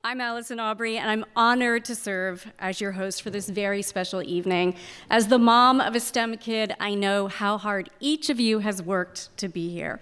I'm Allison Aubrey, and I'm honored to serve as your host for this very special evening. As the mom of a STEM kid, I know how hard each of you has worked to be here.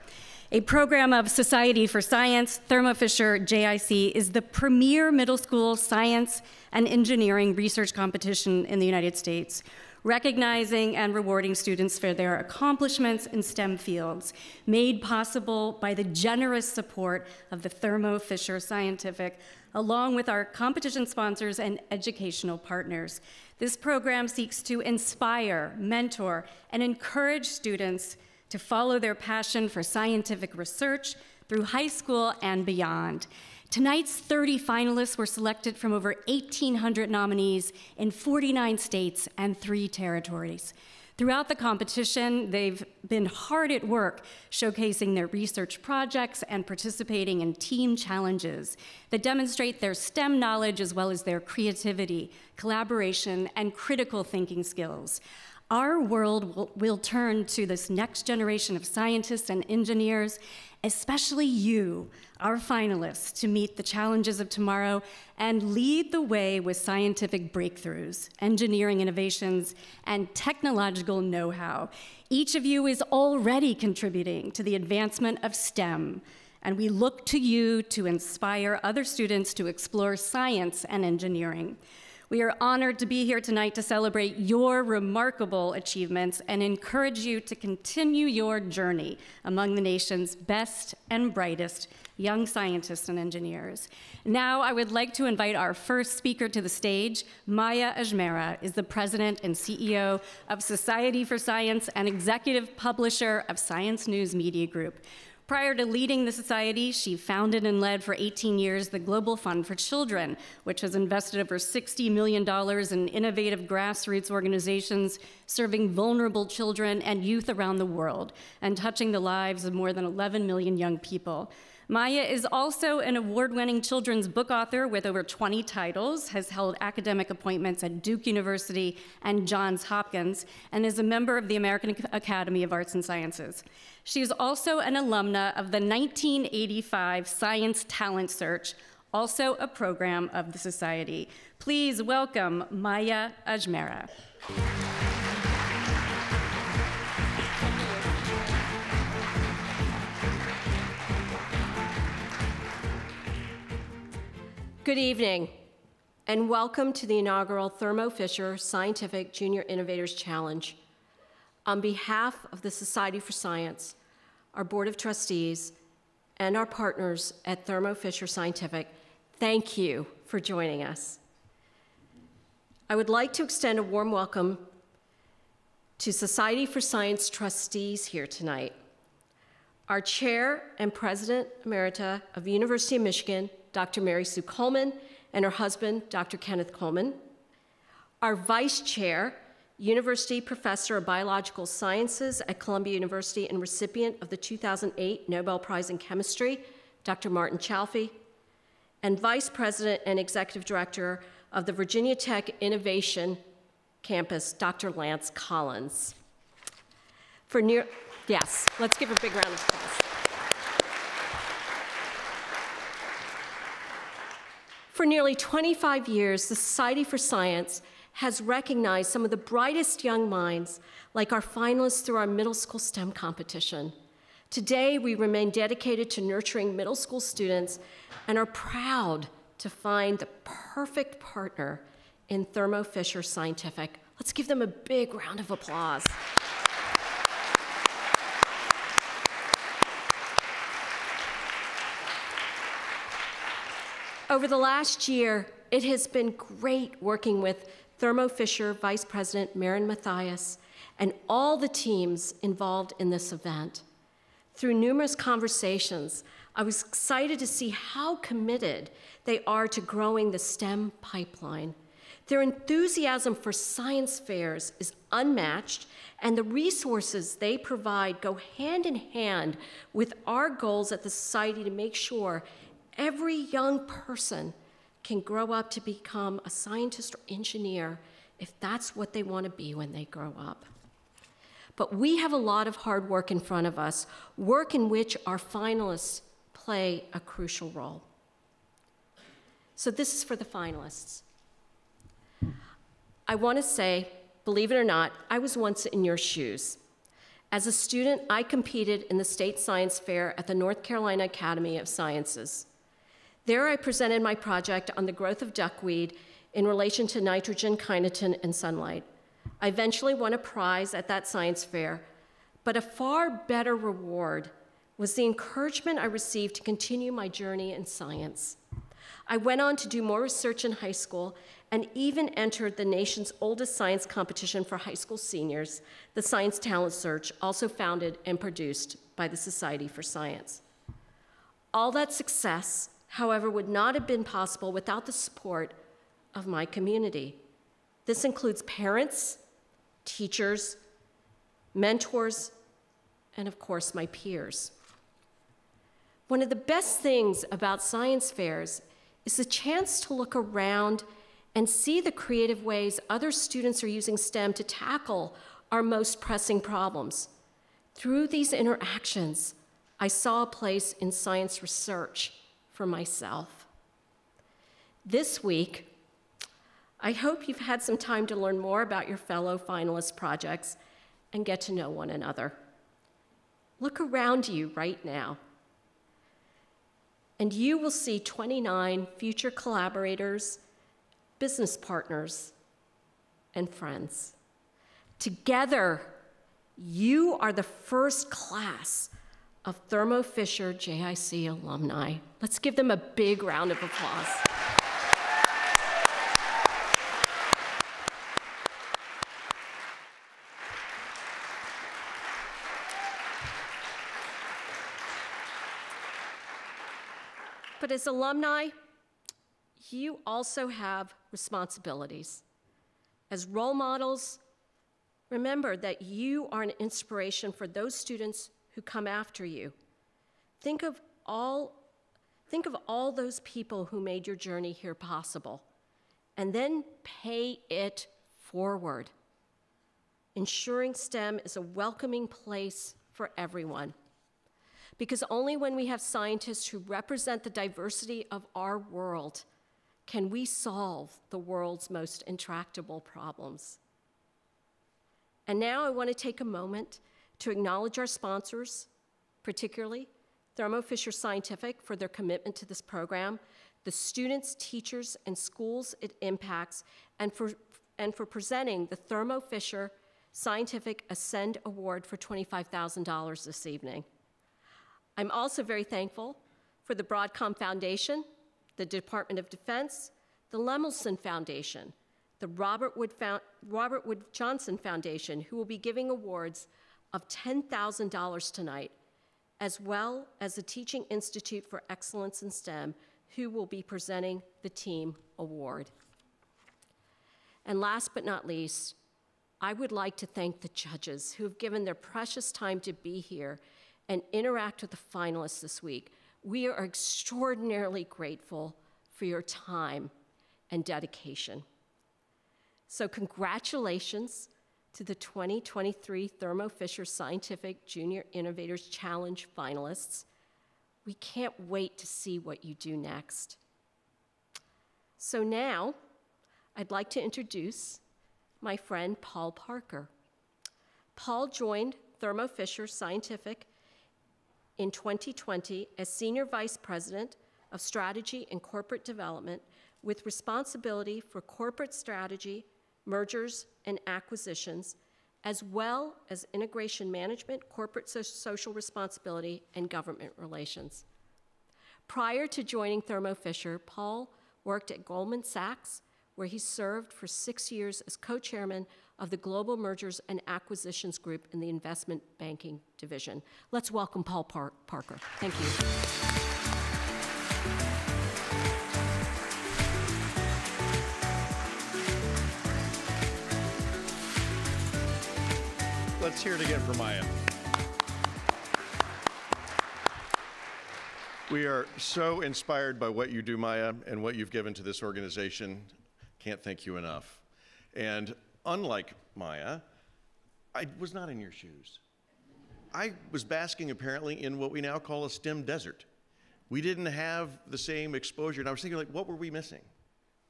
A program of Society for Science, Thermo Fisher JIC, is the premier middle school science and engineering research competition in the United States, recognizing and rewarding students for their accomplishments in STEM fields, made possible by the generous support of the Thermo Fisher Scientific, along with our competition sponsors and educational partners. This program seeks to inspire, mentor, and encourage students to follow their passion for scientific research through high school and beyond. Tonight's 30 finalists were selected from over 1,800 nominees in 49 states and 3 territories. Throughout the competition, they've been hard at work showcasing their research projects and participating in team challenges that demonstrate their STEM knowledge as well as their creativity, collaboration, and critical thinking skills. Our world will turn to this next generation of scientists and engineers, especially you, our finalists, to meet the challenges of tomorrow and lead the way with scientific breakthroughs, engineering innovations, and technological know-how. Each of you is already contributing to the advancement of STEM, and we look to you to inspire other students to explore science and engineering. We are honored to be here tonight to celebrate your remarkable achievements and encourage you to continue your journey among the nation's best and brightest young scientists and engineers. Now, I would like to invite our first speaker to the stage. Maya Ajmera is the president and CEO of Society for Science and executive publisher of Science News Media Group. Prior to leading the society, she founded and led for 18 years the Global Fund for Children, which has invested over $60 million in innovative grassroots organizations serving vulnerable children and youth around the world and touching the lives of more than 11 million young people. Maya is also an award-winning children's book author with over 20 titles, has held academic appointments at Duke University and Johns Hopkins, and is a member of the American Academy of Arts and Sciences. She is also an alumna of the 1985 Science Talent Search, also a program of the Society. Please welcome Maya Ajmera. Good evening, and welcome to the inaugural Thermo Fisher Scientific Junior Innovators Challenge. On behalf of the Society for Science, our Board of Trustees, and our partners at Thermo Fisher Scientific, thank you for joining us. I would like to extend a warm welcome to Society for Science trustees here tonight. Our Chair and President Emerita of the University of Michigan, Dr. Mary Sue Coleman, and her husband, Dr. Kenneth Coleman. Our Vice Chair, University Professor of Biological Sciences at Columbia University and recipient of the 2008 Nobel Prize in Chemistry, Dr. Martin Chalfie. And Vice President and Executive Director of the Virginia Tech Innovation Campus, Dr. Lance Collins. Yes, let's give a big round of applause. For nearly 25 years, the Society for Science has recognized some of the brightest young minds, like our finalists through our middle school STEM competition. Today, we remain dedicated to nurturing middle school students and are proud to find the perfect partner in Thermo Fisher Scientific. Let's give them a big round of applause. Over the last year, it has been great working with Thermo Fisher Vice President Maren Mathias and all the teams involved in this event. Through numerous conversations, I was excited to see how committed they are to growing the STEM pipeline. Their enthusiasm for science fairs is unmatched, and the resources they provide go hand in hand with our goals at the Society to make sure every young person can grow up to become a scientist or engineer if that's what they want to be when they grow up. But we have a lot of hard work in front of us, work in which our finalists play a crucial role. So this is for the finalists. I want to say, believe it or not, I was once in your shoes. As a student, I competed in the state science fair at the North Carolina Academy of Sciences. There I presented my project on the growth of duckweed in relation to nitrogen, kineton, and sunlight. I eventually won a prize at that science fair, but a far better reward was the encouragement I received to continue my journey in science. I went on to do more research in high school and even entered the nation's oldest science competition for high school seniors, the Science Talent Search, also founded and produced by the Society for Science. All that success, however, would not have been possible without the support of my community. This includes parents, teachers, mentors, and of course, my peers. One of the best things about science fairs is the chance to look around and see the creative ways other students are using STEM to tackle our most pressing problems. Through these interactions, I saw a place in science research for myself. This week, I hope you've had some time to learn more about your fellow finalist projects and get to know one another. Look around you right now, and you will see 29 future collaborators, business partners, and friends. Together, you are the first class of Thermo Fisher JIC alumni. Let's give them a big round of applause. But as alumni, you also have responsibilities. As role models, remember that you are an inspiration for those students who come after you. Think of all those people who made your journey here possible, and then pay it forward, ensuring STEM is a welcoming place for everyone. Because only when we have scientists who represent the diversity of our world can we solve the world's most intractable problems. And now I want to take a moment to acknowledge our sponsors, particularly Thermo Fisher Scientific for their commitment to this program, the students, teachers, and schools it impacts, and for presenting the Thermo Fisher Scientific Ascend Award for $25,000 this evening. I'm also very thankful for the Broadcom Foundation, the Department of Defense, the Lemelson Foundation, the Robert Wood Johnson Foundation, who will be giving awards of $10,000 tonight, as well as the Teaching Institute for Excellence in STEM, who will be presenting the team award. And last but not least, I would like to thank the judges who have given their precious time to be here and interact with the finalists this week. We are extraordinarily grateful for your time and dedication. So congratulations to the 2023 Thermo Fisher Scientific Junior Innovators Challenge finalists. We can't wait to see what you do next. So now, I'd like to introduce my friend Paul Parker. Paul joined Thermo Fisher Scientific in 2020 as Senior Vice President of Strategy and Corporate Development with responsibility for corporate strategy, mergers and acquisitions, as well as integration management, corporate social responsibility, and government relations. Prior to joining Thermo Fisher, Paul worked at Goldman Sachs, where he served for 6 years as co-chairman of the Global Mergers and Acquisitions Group in the Investment Banking Division. Let's welcome Paul Parker. Thank you. Let's hear it again for Maya. We are so inspired by what you do, Maya, and what you've given to this organization. Can't thank you enough. And unlike Maya, I was not in your shoes. I was basking apparently in what we now call a STEM desert. We didn't have the same exposure. And I was thinking, like, what were we missing?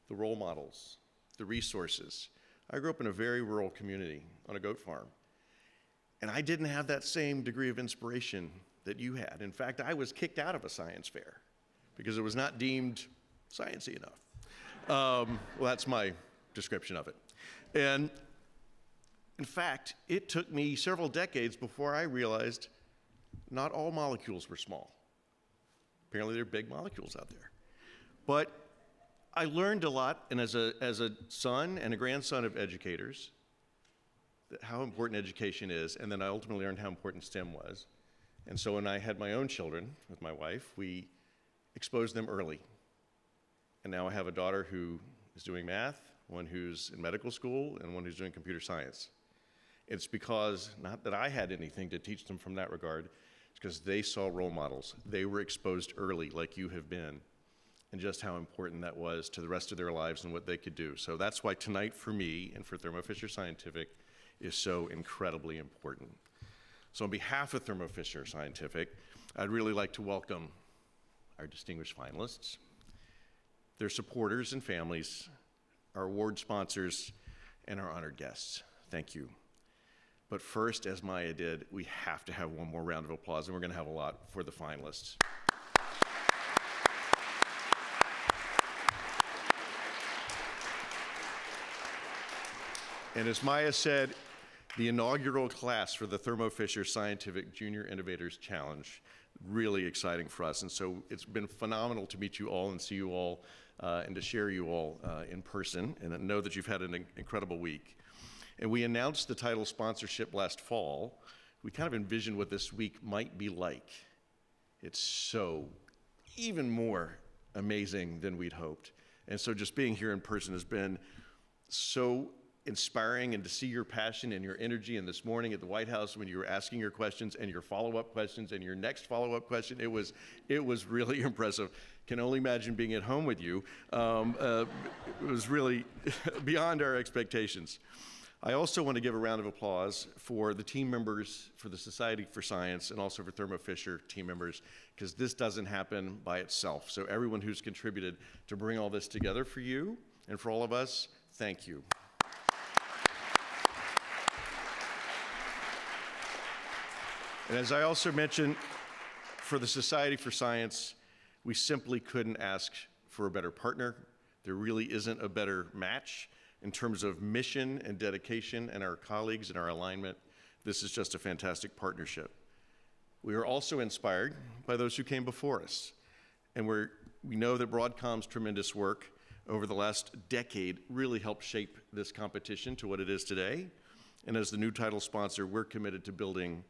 The role models, the resources. I grew up in a very rural community on a goat farm. And I didn't have that same degree of inspiration that you had. In fact, I was kicked out of a science fair because it was not deemed sciencey enough. Well, that's my description of it. And in fact, it took me several decades before I realized not all molecules were small. Apparently, there are big molecules out there. But I learned a lot, and as a son and a grandson of educators, how important education is, and then I ultimately learned how important STEM was. And so when I had my own children with my wife, we exposed them early. And now I have a daughter who is doing math, one who's in medical school, and one who's doing computer science. It's because, not that I had anything to teach them from that regard, it's because they saw role models. They were exposed early, like you have been, and just how important that was to the rest of their lives and what they could do. So that's why tonight for me and for Thermo Fisher Scientific is so incredibly important. So on behalf of Thermo Fisher Scientific, I'd really like to welcome our distinguished finalists, their supporters and families, our award sponsors, and our honored guests. Thank you. But first, as Maya did, we have to have one more round of applause, and we're going to have a lot for the finalists. And as Maya said, the inaugural class for the Thermo Fisher Scientific Junior Innovators Challenge, really exciting for us. And so it's been phenomenal to meet you all and see you all and to share you all in person, and I know that you've had an incredible week. And we announced the title sponsorship last fall. We kind of envisioned what this week might be like. It's so even more amazing than we'd hoped. And so just being here in person has been so inspiring, and to see your passion and your energy. And this morning at the White House, when you were asking your questions and your follow-up questions and your next follow-up question, it was really impressive. Can only imagine being at home with you. It was really beyond our expectations. I also want to give a round of applause for the team members for the Society for Science and also for Thermo Fisher team members, because this doesn't happen by itself. So everyone who's contributed to bring all this together for you and for all of us, thank you. And as I also mentioned, for the Society for Science, we simply couldn't ask for a better partner. There really isn't a better match in terms of mission and dedication and our colleagues and our alignment. This is just a fantastic partnership. We are also inspired by those who came before us. And we know that Broadcom's tremendous work over the last decade really helped shape this competition to what it is today. And as the new title sponsor, we're committed to building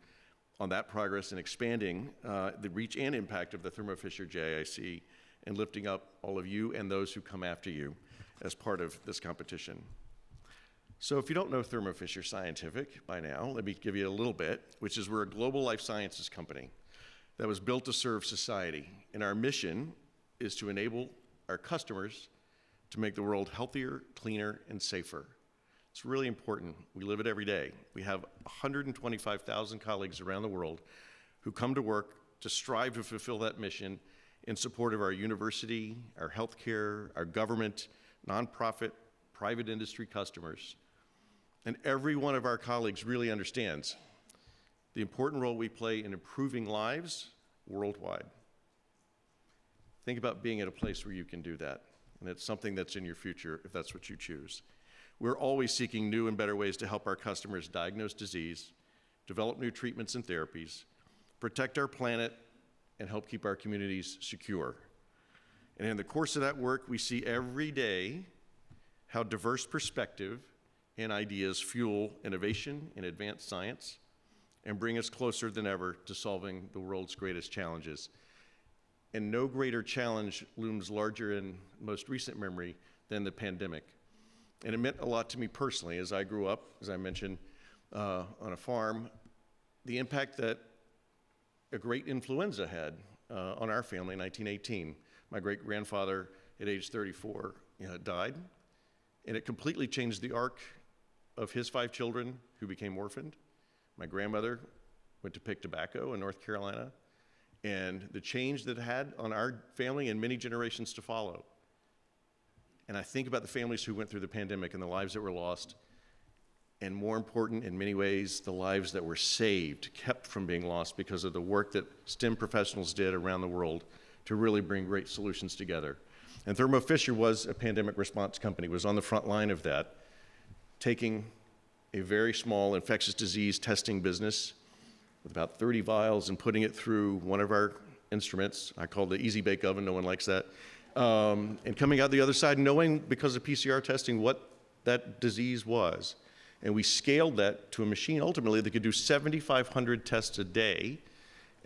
on that progress and expanding the reach and impact of the Thermo Fisher JIC and lifting up all of you and those who come after you as part of this competition. So if you don't know Thermo Fisher Scientific by now, let me give you a little bit, which is we're a global life sciences company that was built to serve society. And our mission is to enable our customers to make the world healthier, cleaner, and safer. It's really important. We live it every day. We have 125,000 colleagues around the world who come to work to strive to fulfill that mission in support of our university, our healthcare, our government, nonprofit, private industry customers. And every one of our colleagues really understands the important role we play in improving lives worldwide. Think about being at a place where you can do that. And it's something that's in your future if that's what you choose. We're always seeking new and better ways to help our customers diagnose disease, develop new treatments and therapies, protect our planet, and help keep our communities secure. And in the course of that work, we see every day how diverse perspective and ideas fuel innovation in advanced science and bring us closer than ever to solving the world's greatest challenges. And no greater challenge looms larger in most recent memory than the pandemic. And it meant a lot to me personally as I grew up, as I mentioned, on a farm. The impact that a great influenza had on our family in 1918. My great-grandfather, at age 34, died, and it completely changed the arc of his 5 children who became orphaned. My grandmother went to pick tobacco in North Carolina, and the change that it had on our family and many generations to follow. And I think about the families who went through the pandemic and the lives that were lost, and more important in many ways, the lives that were saved, kept from being lost because of the work that STEM professionals did around the world to really bring great solutions together. And Thermo Fisher was a pandemic response company, was on the front line of that, taking a very small infectious disease testing business with about 30 vials and putting it through one of our instruments. I call it the Easy Bake Oven, no one likes that. And coming out the other side, knowing because of PCR testing what that disease was. And we scaled that to a machine ultimately that could do 7,500 tests a day,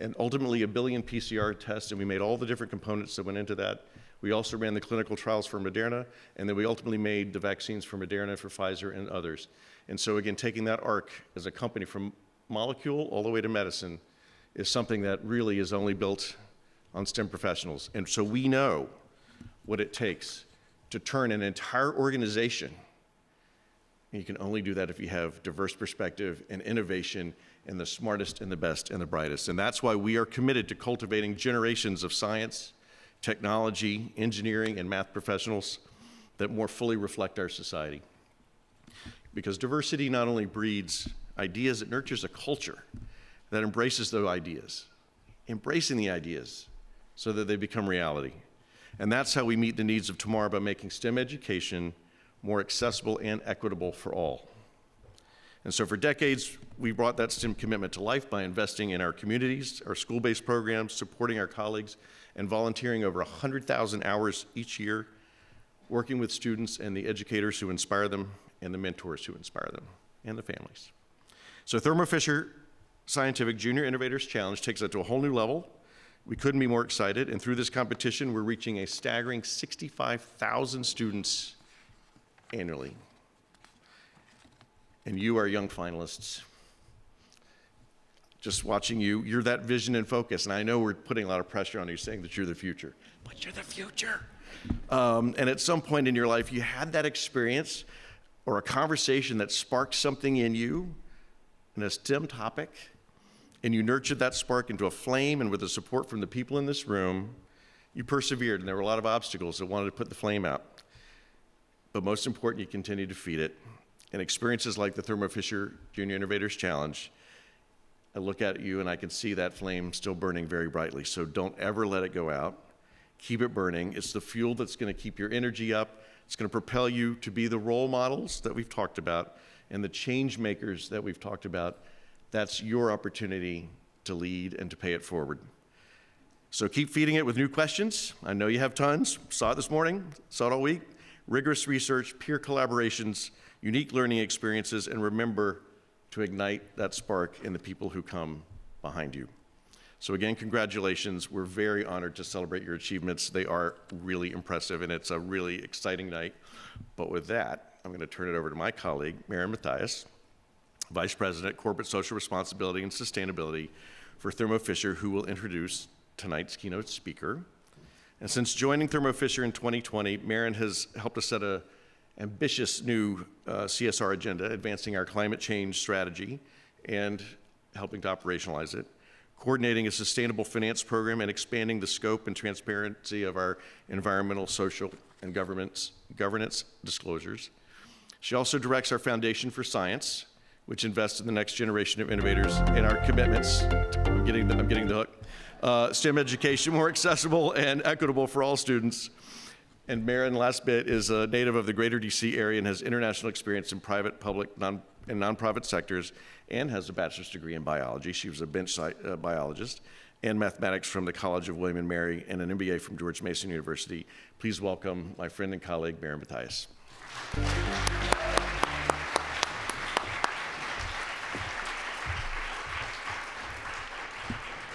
and ultimately 1 billion PCR tests, and we made all the different components that went into that. We also ran the clinical trials for Moderna, and then we ultimately made the vaccines for Moderna, for Pfizer, and others. And so again, taking that arc as a company from molecule all the way to medicine is something that really is only built on STEM professionals. And so we know what it takes to turn an entire organization. And you can only do that if you have diverse perspective and innovation and the smartest and the best and the brightest. And that's why we are committed to cultivating generations of science, technology, engineering, and math professionals that more fully reflect our society. Because diversity not only breeds ideas, it nurtures a culture that embraces those ideas, embracing the ideas so that they become reality. And that's how we meet the needs of tomorrow by making STEM education more accessible and equitable for all. And so for decades, we brought that STEM commitment to life by investing in our communities, our school-based programs, supporting our colleagues, and volunteering over 100,000 hours each year, working with students and the educators who inspire them, and the mentors who inspire them, and the families. So Thermo Fisher Scientific Junior Innovators Challenge takes that to a whole new level. We couldn't be more excited, and through this competition, we're reaching a staggering 65,000 students annually. And you are young finalists. Just watching you, you're that vision and focus, and I know we're putting a lot of pressure on you saying that you're the future, but you're the future. And at some point in your life, you had that experience or a conversation that sparked something in you in a STEM topic, and you nurtured that spark into a flame, and with the support from the people in this room, you persevered, and there were a lot of obstacles that wanted to put the flame out. But most important, you continued to feed it. And experiences like the Thermo Fisher Junior Innovators Challenge, I look at you and I can see that flame still burning very brightly. So don't ever let it go out. Keep it burning. It's the fuel that's going to keep your energy up. It's going to propel you to be the role models that we've talked about and the change makers that we've talked about. That's your opportunity to lead and to pay it forward. So keep feeding it with new questions. I know you have tons. Saw it this morning, saw it all week. Rigorous research, peer collaborations, unique learning experiences, and remember to ignite that spark in the people who come behind you. So again, congratulations. We're very honored to celebrate your achievements. They are really impressive, and it's a really exciting night. But with that, I'm going to turn it over to my colleague, Maren Mathias, Vice President, Corporate Social Responsibility and Sustainability for Thermo Fisher, who will introduce tonight's keynote speaker. And since joining Thermo Fisher in 2020, Maren has helped us set an ambitious new CSR agenda, advancing our climate change strategy and helping to operationalize it, coordinating a sustainable finance program, and expanding the scope and transparency of our environmental, social, and governance disclosures. She also directs our Foundation for Science, which invests in the next generation of innovators, and our commitments. I'm getting the hook. STEM education more accessible and equitable for all students. And Maren, last bit, is a native of the greater DC area and has international experience in private, public, and nonprofit sectors, and has a bachelor's degree in biology. She was a bench biologist, and mathematics from the College of William and Mary, and an MBA from George Mason University. Please welcome my friend and colleague, Maren Mathias.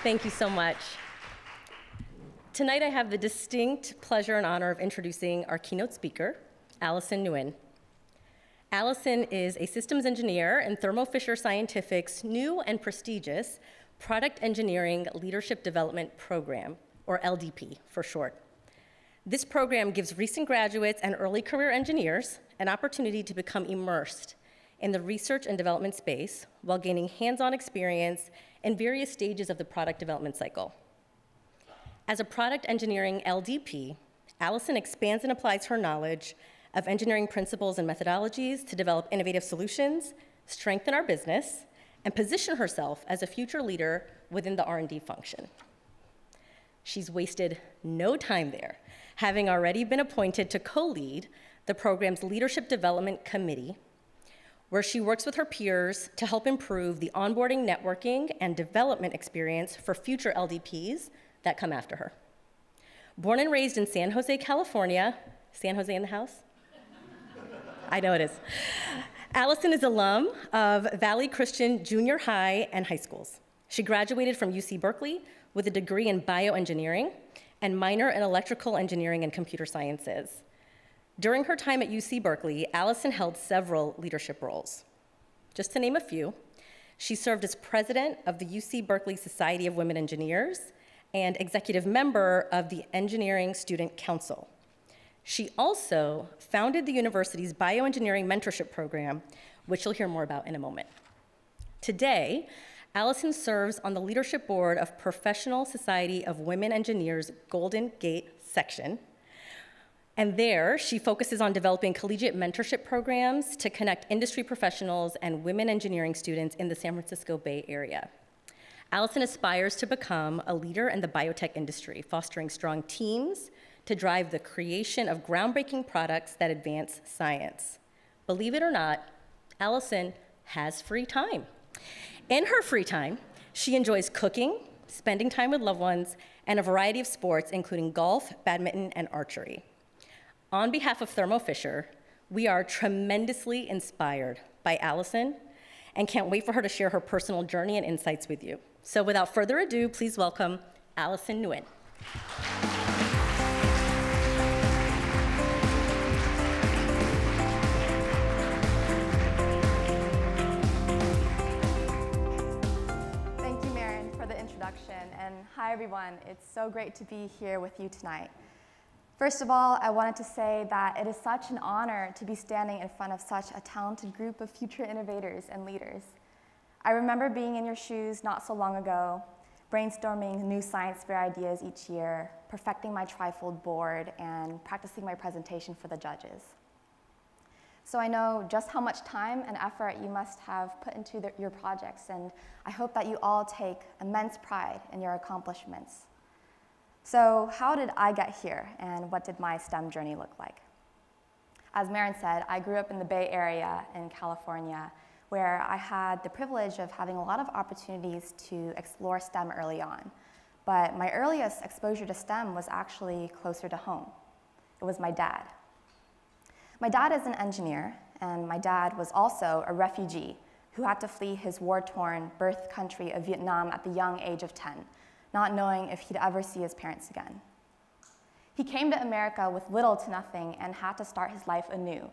Thank you so much. Tonight I have the distinct pleasure and honor of introducing our keynote speaker, Allison Nguyen. Allison is a systems engineer in Thermo Fisher Scientific's new and prestigious Product Engineering Leadership Development Program, or LDP for short. This program gives recent graduates and early career engineers an opportunity to become immersed in the research and development space while gaining hands-on experience in various stages of the product development cycle. As a product engineering LDP, Allison expands and applies her knowledge of engineering principles and methodologies to develop innovative solutions, strengthen our business, and position herself as a future leader within the R&D function. She's wasted no time there, having already been appointed to co-lead the program's Leadership Development Committee, where she works with her peers to help improve the onboarding, networking, and development experience for future LDPs that come after her. Born and raised in San Jose, California, San Jose in the house? I know it is. Allison is alum of Valley Christian Junior High and High Schools. She graduated from UC Berkeley with a degree in bioengineering and minor in electrical engineering and computer sciences. During her time at UC Berkeley, Allison held several leadership roles. Just to name a few, she served as president of the UC Berkeley Society of Women Engineers and executive member of the Engineering Student Council. She also founded the university's bioengineering mentorship program, which you'll hear more about in a moment. Today, Allison serves on the leadership board of Professional Society of Women Engineers Golden Gate section. And there, she focuses on developing collegiate mentorship programs to connect industry professionals and women engineering students in the San Francisco Bay Area. Allison aspires to become a leader in the biotech industry, fostering strong teams to drive the creation of groundbreaking products that advance science. Believe it or not, Allison has free time. In her free time, she enjoys cooking, spending time with loved ones, and a variety of sports, including golf, badminton, and archery. On behalf of Thermo Fisher, we are tremendously inspired by Allison and can't wait for her to share her personal journey and insights with you. So without further ado, please welcome Allison Nguyen. And hi everyone, it's so great to be here with you tonight. First of all, I wanted to say that it is such an honor to be standing in front of such a talented group of future innovators and leaders. I remember being in your shoes not so long ago, brainstorming new science fair ideas each year, perfecting my trifold board, and practicing my presentation for the judges. So I know just how much time and effort you must have put into your projects, and I hope that you all take immense pride in your accomplishments. So how did I get here, and what did my STEM journey look like? As Maren said, I grew up in the Bay Area in California, where I had the privilege of having a lot of opportunities to explore STEM early on. But my earliest exposure to STEM was actually closer to home. It was my dad. My dad is an engineer, and my dad was also a refugee who had to flee his war-torn birth country of Vietnam at the young age of 10, not knowing if he'd ever see his parents again. He came to America with little to nothing and had to start his life anew,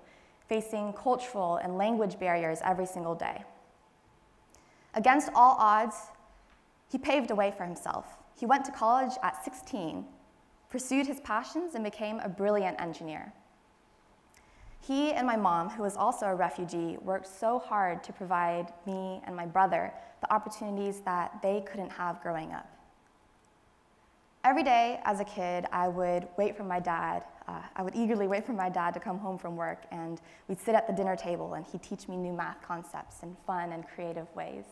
facing cultural and language barriers every single day. Against all odds, he paved a way for himself. He went to college at 16, pursued his passions, and became a brilliant engineer. He and my mom, who was also a refugee, worked so hard to provide me and my brother the opportunities that they couldn't have growing up. Every day as a kid, I would eagerly wait for my dad to come home from work, and we'd sit at the dinner table and he'd teach me new math concepts in fun and creative ways.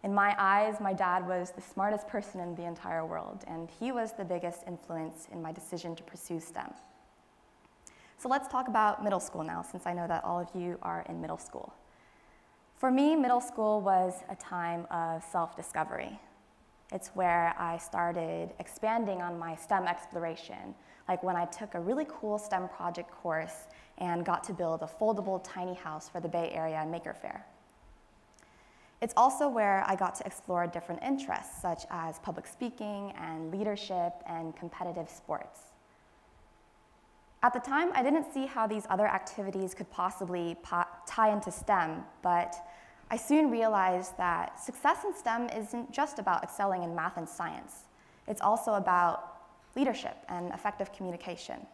In my eyes, my dad was the smartest person in the entire world, and he was the biggest influence in my decision to pursue STEM. So let's talk about middle school now, since I know that all of you are in middle school. For me, middle school was a time of self-discovery. It's where I started expanding on my STEM exploration, like when I took a really cool STEM project course and got to build a foldable tiny house for the Bay Area Maker Faire. It's also where I got to explore different interests, such as public speaking and leadership and competitive sports. At the time, I didn't see how these other activities could possibly tie into STEM, but I soon realized that success in STEM isn't just about excelling in math and science. It's also about leadership and effective communication.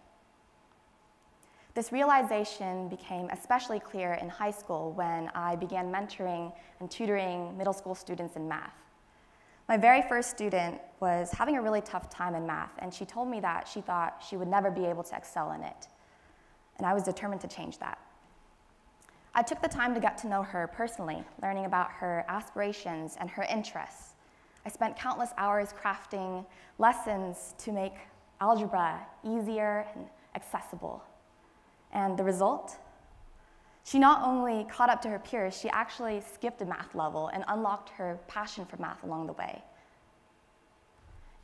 This realization became especially clear in high school when I began mentoring and tutoring middle school students in math. My very first student was having a really tough time in math, and she told me that she thought she would never be able to excel in it. And I was determined to change that. I took the time to get to know her personally, learning about her aspirations and her interests. I spent countless hours crafting lessons to make algebra easier and accessible. And the result? She not only caught up to her peers, she actually skipped a math level and unlocked her passion for math along the way.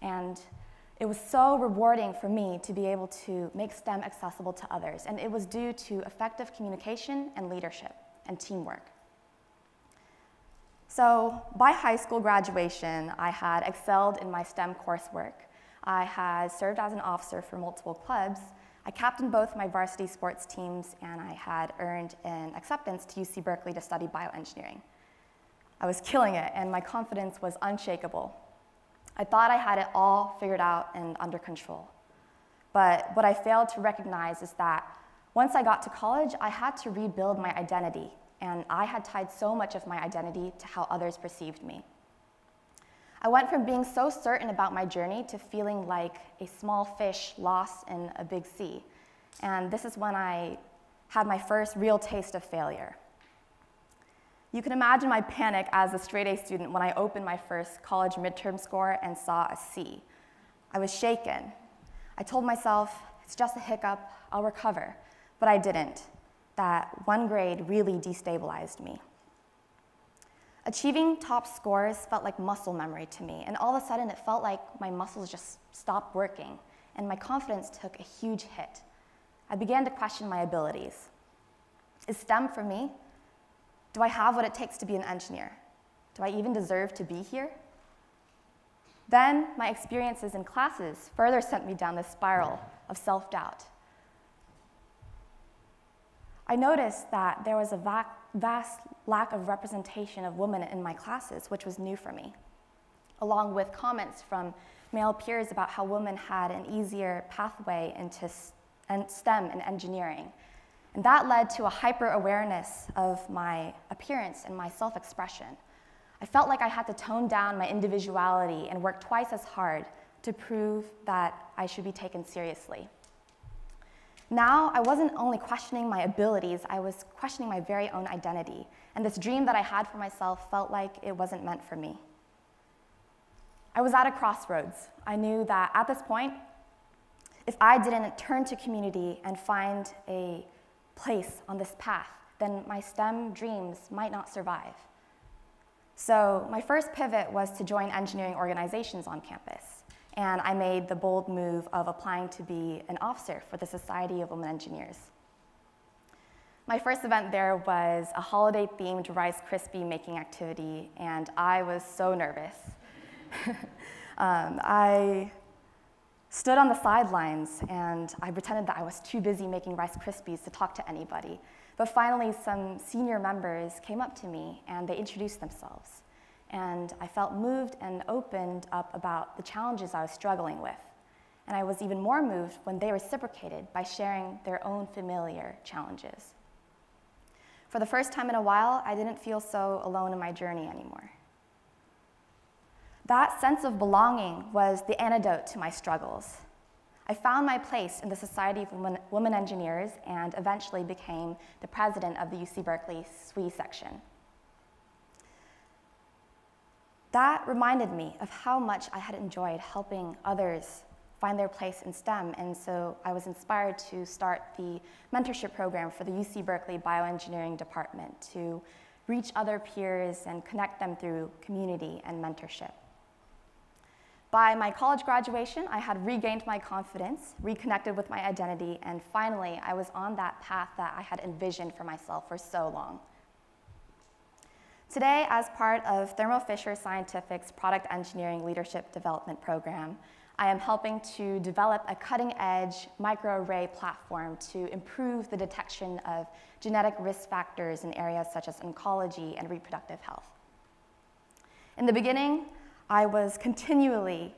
And it was so rewarding for me to be able to make STEM accessible to others, and it was due to effective communication and leadership and teamwork. So by high school graduation, I had excelled in my STEM coursework. I had served as an officer for multiple clubs. I captained both my varsity sports teams, and I had earned an acceptance to UC Berkeley to study bioengineering. I was killing it, and my confidence was unshakable. I thought I had it all figured out and under control. But what I failed to recognize is that once I got to college, I had to rebuild my identity, and I had tied so much of my identity to how others perceived me. I went from being so certain about my journey to feeling like a small fish lost in a big sea. And this is when I had my first real taste of failure. You can imagine my panic as a straight-A student when I opened my first college midterm score and saw a C. I was shaken. I told myself, it's just a hiccup, I'll recover. But I didn't. That one grade really destabilized me. Achieving top scores felt like muscle memory to me, and all of a sudden it felt like my muscles just stopped working, and my confidence took a huge hit. I began to question my abilities. Is STEM for me? Do I have what it takes to be an engineer? Do I even deserve to be here? Then my experiences in classes further sent me down this spiral of self-doubt. I noticed that there was a vast lack of representation of women in my classes, which was new for me, along with comments from male peers about how women had an easier pathway into STEM and engineering. And that led to a hyper-awareness of my appearance and my self-expression. I felt like I had to tone down my individuality and work twice as hard to prove that I should be taken seriously. Now, I wasn't only questioning my abilities, I was questioning my very own identity. And this dream that I had for myself felt like it wasn't meant for me. I was at a crossroads. I knew that at this point, if I didn't turn to community and find a place on this path, then my STEM dreams might not survive. So my first pivot was to join engineering organizations on campus. And I made the bold move of applying to be an officer for the Society of Women Engineers. My first event there was a holiday-themed Rice Krispie making activity, and I was so nervous. I stood on the sidelines, and I pretended that I was too busy making Rice Krispies to talk to anybody. But finally, some senior members came up to me, and they introduced themselves. And I felt moved and opened up about the challenges I was struggling with. And I was even more moved when they reciprocated by sharing their own familiar challenges. For the first time in a while, I didn't feel so alone in my journey anymore. That sense of belonging was the antidote to my struggles. I found my place in the Society of Women Engineers and eventually became the president of the UC Berkeley SWE section. That reminded me of how much I had enjoyed helping others find their place in STEM, and so I was inspired to start the mentorship program for the UC Berkeley Bioengineering Department to reach other peers and connect them through community and mentorship. By my college graduation, I had regained my confidence, reconnected with my identity, and finally, I was on that path that I had envisioned for myself for so long. Today, as part of Thermo Fisher Scientific's Product Engineering Leadership Development Program, I am helping to develop a cutting-edge microarray platform to improve the detection of genetic risk factors in areas such as oncology and reproductive health. In the beginning, I was continually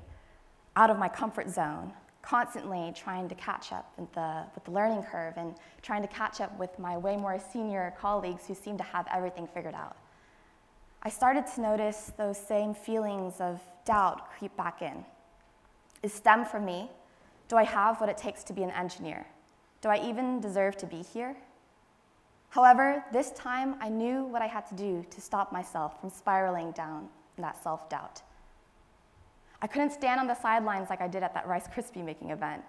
out of my comfort zone, constantly trying to catch up with the learning curve and trying to catch up with my way more senior colleagues who seemed to have everything figured out. I started to notice those same feelings of doubt creep back in. Is STEM for me? Do I have what it takes to be an engineer? Do I even deserve to be here? However, this time I knew what I had to do to stop myself from spiraling down in that self-doubt. I couldn't stand on the sidelines like I did at that Rice Krispie making event.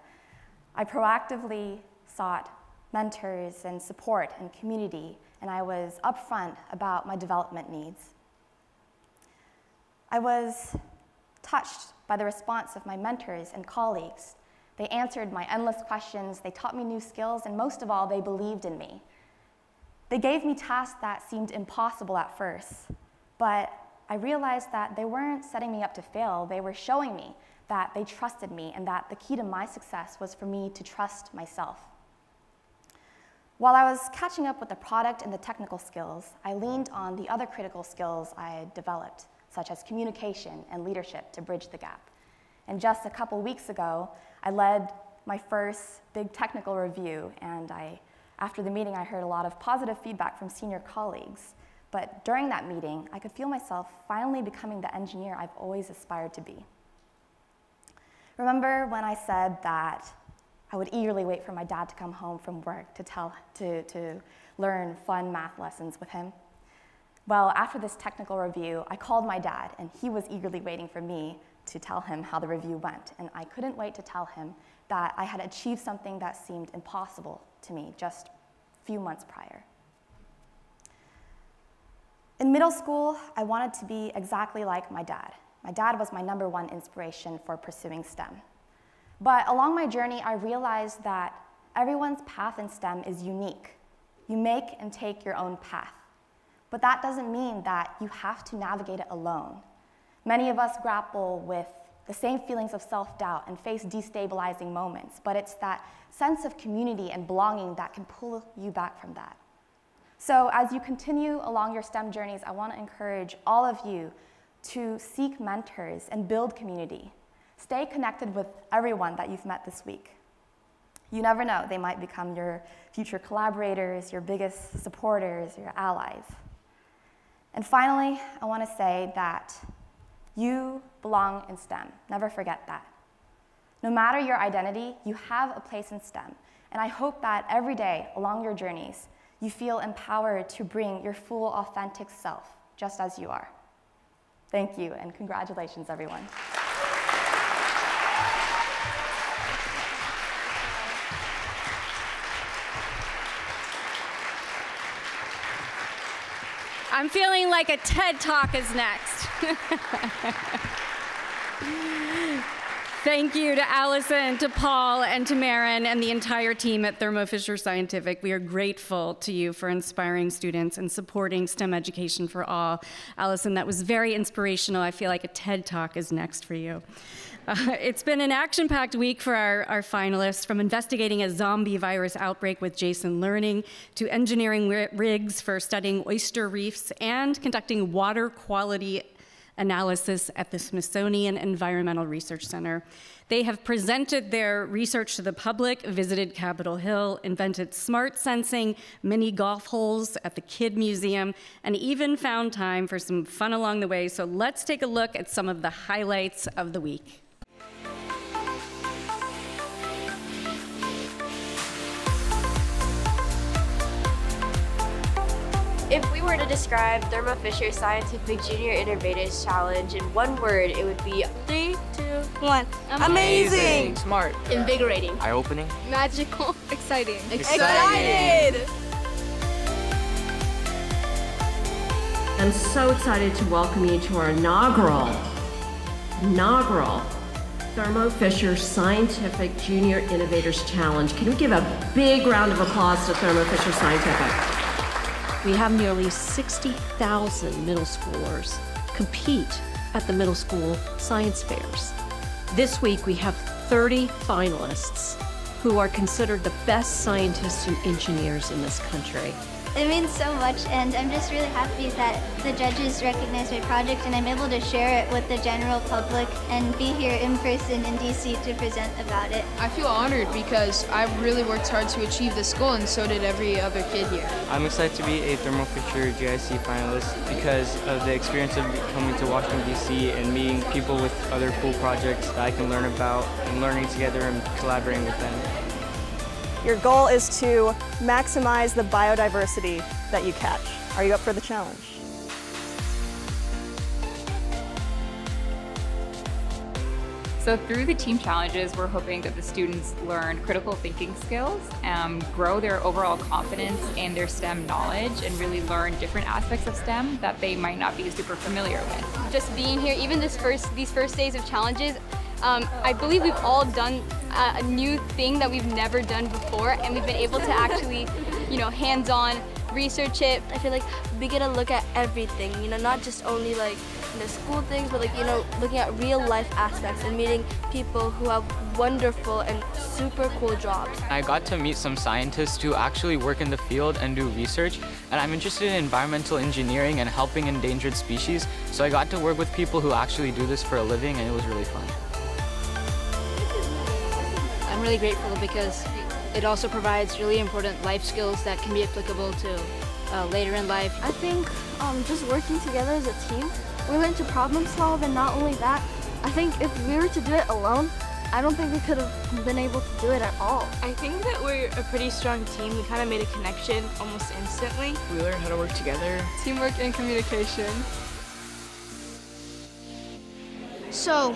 I proactively sought mentors and support and community, and I was upfront about my development needs. I was touched by the response of my mentors and colleagues. They answered my endless questions, they taught me new skills, and most of all, they believed in me. They gave me tasks that seemed impossible at first, but I realized that they weren't setting me up to fail. They were showing me that they trusted me and that the key to my success was for me to trust myself. While I was catching up with the product and the technical skills, I leaned on the other critical skills I had developed, such as communication and leadership, to bridge the gap. And just a couple weeks ago, I led my first big technical review, and after the meeting, I heard a lot of positive feedback from senior colleagues. But during that meeting, I could feel myself finally becoming the engineer I've always aspired to be. Remember when I said that I would eagerly wait for my dad to come home from work to learn fun math lessons with him? Well, after this technical review, I called my dad, and he was eagerly waiting for me to tell him how the review went. And I couldn't wait to tell him that I had achieved something that seemed impossible to me just a few months prior. In middle school, I wanted to be exactly like my dad. My dad was my #1 inspiration for pursuing STEM. But along my journey, I realized that everyone's path in STEM is unique. You make and take your own path. But that doesn't mean that you have to navigate it alone. Many of us grapple with the same feelings of self-doubt and face destabilizing moments, but it's that sense of community and belonging that can pull you back from that. So as you continue along your STEM journeys, I want to encourage all of you to seek mentors and build community. Stay connected with everyone that you've met this week. You never know, they might become your future collaborators, your biggest supporters, your allies. And finally, I want to say that you belong in STEM. Never forget that. No matter your identity, you have a place in STEM. And I hope that every day along your journeys, you feel empowered to bring your full, authentic self, just as you are. Thank you, and congratulations, everyone. I'm feeling like a TED Talk is next. Thank you to Allison, to Paul, and to Maren, and the entire team at Thermo Fisher Scientific. We are grateful to you for inspiring students and supporting STEM education for all. Allison, that was very inspirational. I feel like a TED Talk is next for you. It's been an action-packed week for our finalists, from investigating a zombie virus outbreak with Jason Learning to engineering rigs for studying oyster reefs and conducting water quality analysis at the Smithsonian Environmental Research Center. They have presented their research to the public, visited Capitol Hill, invented smart sensing mini golf holes at the Kid Museum, and even found time for some fun along the way. So let's take a look at some of the highlights of the week. If we were to describe Thermo Fisher Scientific Junior Innovators Challenge in one word, it would be 3, 2, 1. Amazing! Smart. Invigorating. Eye-opening. Magical. Exciting. Excited! I'm so excited to welcome you to our inaugural Thermo Fisher Scientific Junior Innovators Challenge. Can we give a big round of applause to Thermo Fisher Scientific? We have nearly 60,000 middle schoolers compete at the middle school science fairs. This week we have 30 finalists who are considered the best scientists and engineers in this country. It means so much, and I'm just really happy that the judges recognize my project and I'm able to share it with the general public and be here in person in DC to present about it. I feel honored because I've really worked hard to achieve this goal, and so did every other kid here. I'm excited to be a Thermo Fisher JIC finalist because of the experience of coming to Washington, D.C. and meeting people with other cool projects that I can learn about and learning together and collaborating with them. Your goal is to maximize the biodiversity that you catch. Are you up for the challenge? So through the team challenges, we're hoping that the students learn critical thinking skills, grow their overall confidence in their STEM knowledge, and really learn different aspects of STEM that they might not be super familiar with. Just being here, even these first days of challenges, I believe we've all done a new thing that we've never done before, and we've been able to actually, hands-on research it. I feel like we get to look at everything, not just only like school things, but looking at real life aspects and meeting people who have wonderful and super cool jobs. I got to meet some scientists who actually work in the field and do research, and I'm interested in environmental engineering and helping endangered species, so I got to work with people who actually do this for a living, and it was really fun. I'm really grateful because it also provides really important life skills that can be applicable to later in life. I think just working together as a team, we learn to problem solve, and not only that, I think if we were to do it alone, I don't think we could have been able to do it at all. I think that we're a pretty strong team. We kind of made a connection almost instantly. We learned how to work together. Teamwork and communication. So,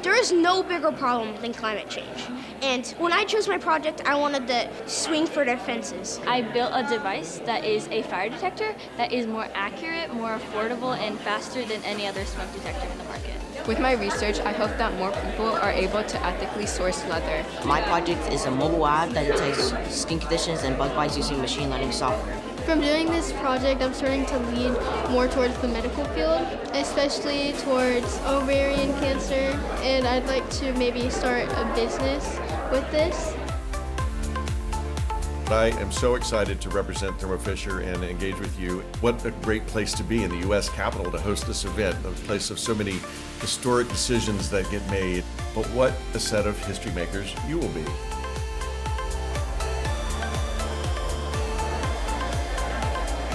there is no bigger problem than climate change. And when I chose my project, I wanted to swing for the fences. I built a device that is a fire detector that is more accurate, more affordable, and faster than any other smoke detector in the market. With my research, I hope that more people are able to ethically source leather. My project is a mobile app that detects skin conditions and bug bites using machine learning software. From doing this project, I'm starting to lean more towards the medical field, especially towards ovarian cancer, and I'd like to maybe start a business with this. I am so excited to represent Thermo Fisher and engage with you. What a great place to be in the U.S. Capitol to host this event, a place of so many historic decisions that get made. But what a set of history makers you will be.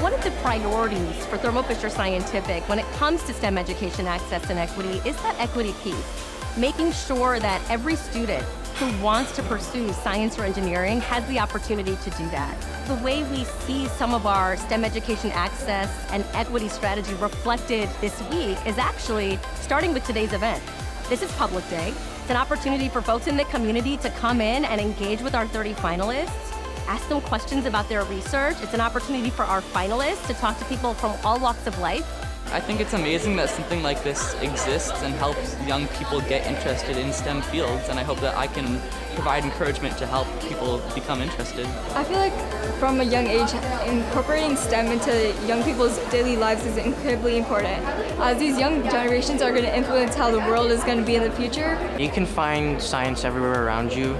One of the priorities for Thermo Fisher Scientific when it comes to STEM education access and equity is that equity piece. Making sure that every student who wants to pursue science or engineering has the opportunity to do that. The way we see some of our STEM education access and equity strategy reflected this week is actually starting with today's event. This is Public Day. It's an opportunity for folks in the community to come in and engage with our 30 finalists. Ask them questions about their research. It's an opportunity for our finalists to talk to people from all walks of life. I think it's amazing that something like this exists and helps young people get interested in STEM fields, and I hope that I can provide encouragement to help people become interested. I feel like from a young age, incorporating STEM into young people's daily lives is incredibly important, as these young generations are going to influence how the world is going to be in the future. You can find science everywhere around you.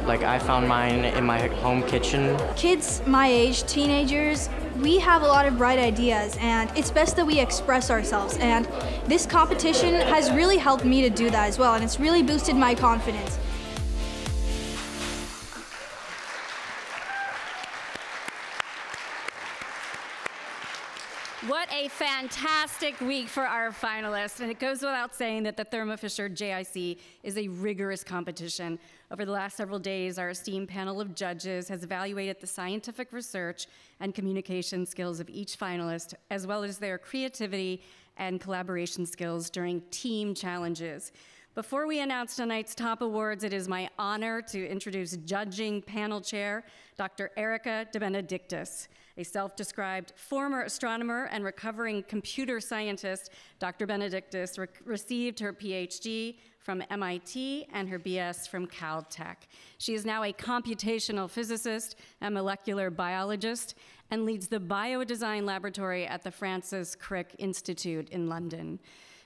Like I found mine in my home kitchen. Kids my age, teenagers, we have a lot of bright ideas, and it's best that we express ourselves. And this competition has really helped me to do that as well, and it's really boosted my confidence. What a fantastic week for our finalists. And it goes without saying that the Thermo Fisher JIC is a rigorous competition. Over the last several days, our esteemed panel of judges has evaluated the scientific research and communication skills of each finalist, as well as their creativity and collaboration skills during team challenges. Before we announce tonight's top awards, it is my honor to introduce judging panel chair, Dr. Erica De Benedictis. A self-described former astronomer and recovering computer scientist, Dr. Benedictis received her PhD from MIT and her BS from Caltech. She is now a computational physicist and molecular biologist and leads the biodesign laboratory at the Francis Crick Institute in London.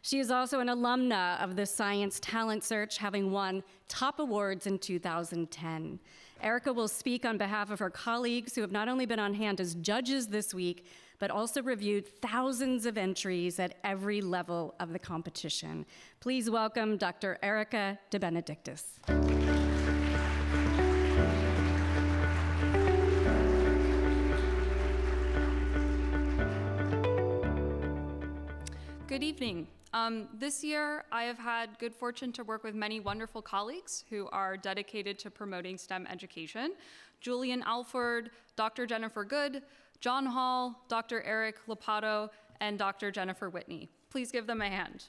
She is also an alumna of the Science Talent Search, having won top awards in 2010. Erica will speak on behalf of her colleagues who have not only been on hand as judges this week, but also reviewed thousands of entries at every level of the competition. Please welcome Dr. Erica De Benedictis. Good evening. This year, I have had good fortune to work with many wonderful colleagues who are dedicated to promoting STEM education. Julian Alford, Dr. Jennifer Good, John Hall, Dr. Eric Lopato, and Dr. Jennifer Whitney. Please give them a hand.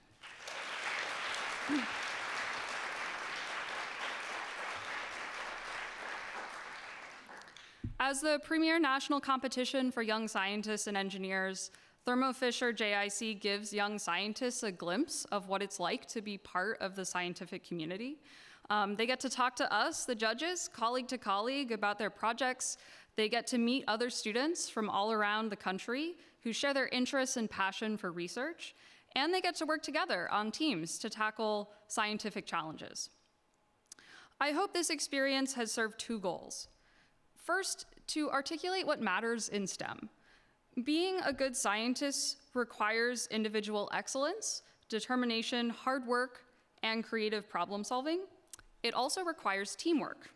As the premier national competition for young scientists and engineers, Thermo Fisher JIC gives young scientists a glimpse of what it's like to be part of the scientific community. They get to talk to us, the judges, colleague to colleague, about their projects. They get to meet other students from all around the country who share their interests and passion for research. And they get to work together on teams to tackle scientific challenges. I hope this experience has served two goals. First, to articulate what matters in STEM. Being a good scientist requires individual excellence, determination, hard work, and creative problem solving. It also requires teamwork.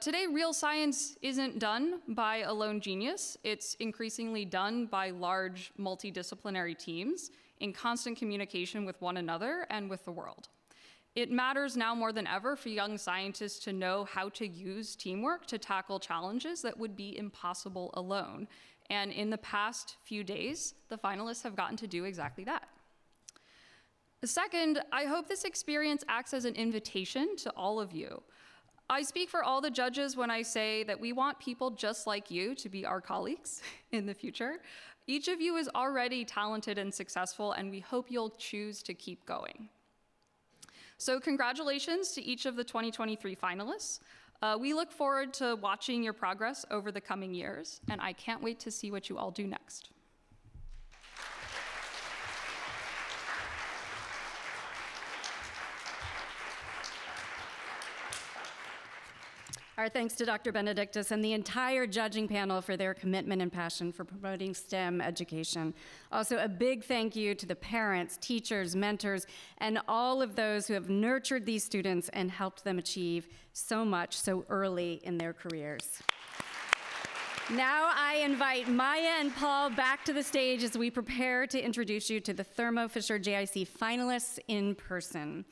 Today, real science isn't done by a lone genius. It's increasingly done by large multidisciplinary teams in constant communication with one another and with the world. It matters now more than ever for young scientists to know how to use teamwork to tackle challenges that would be impossible alone. And in the past few days, the finalists have gotten to do exactly that. Second, I hope this experience acts as an invitation to all of you. I speak for all the judges when I say that we want people just like you to be our colleagues in the future. Each of you is already talented and successful, and we hope you'll choose to keep going. So congratulations to each of the 2023 finalists. We look forward to watching your progress over the coming years, and I can't wait to see what you all do next. Our thanks to Dr. Benedictis and the entire judging panel for their commitment and passion for promoting STEM education. Also, a big thank you to the parents, teachers, mentors, and all of those who have nurtured these students and helped them achieve so much so early in their careers. Now I invite Maya and Paul back to the stage as we prepare to introduce you to the Thermo Fisher JIC finalists in person.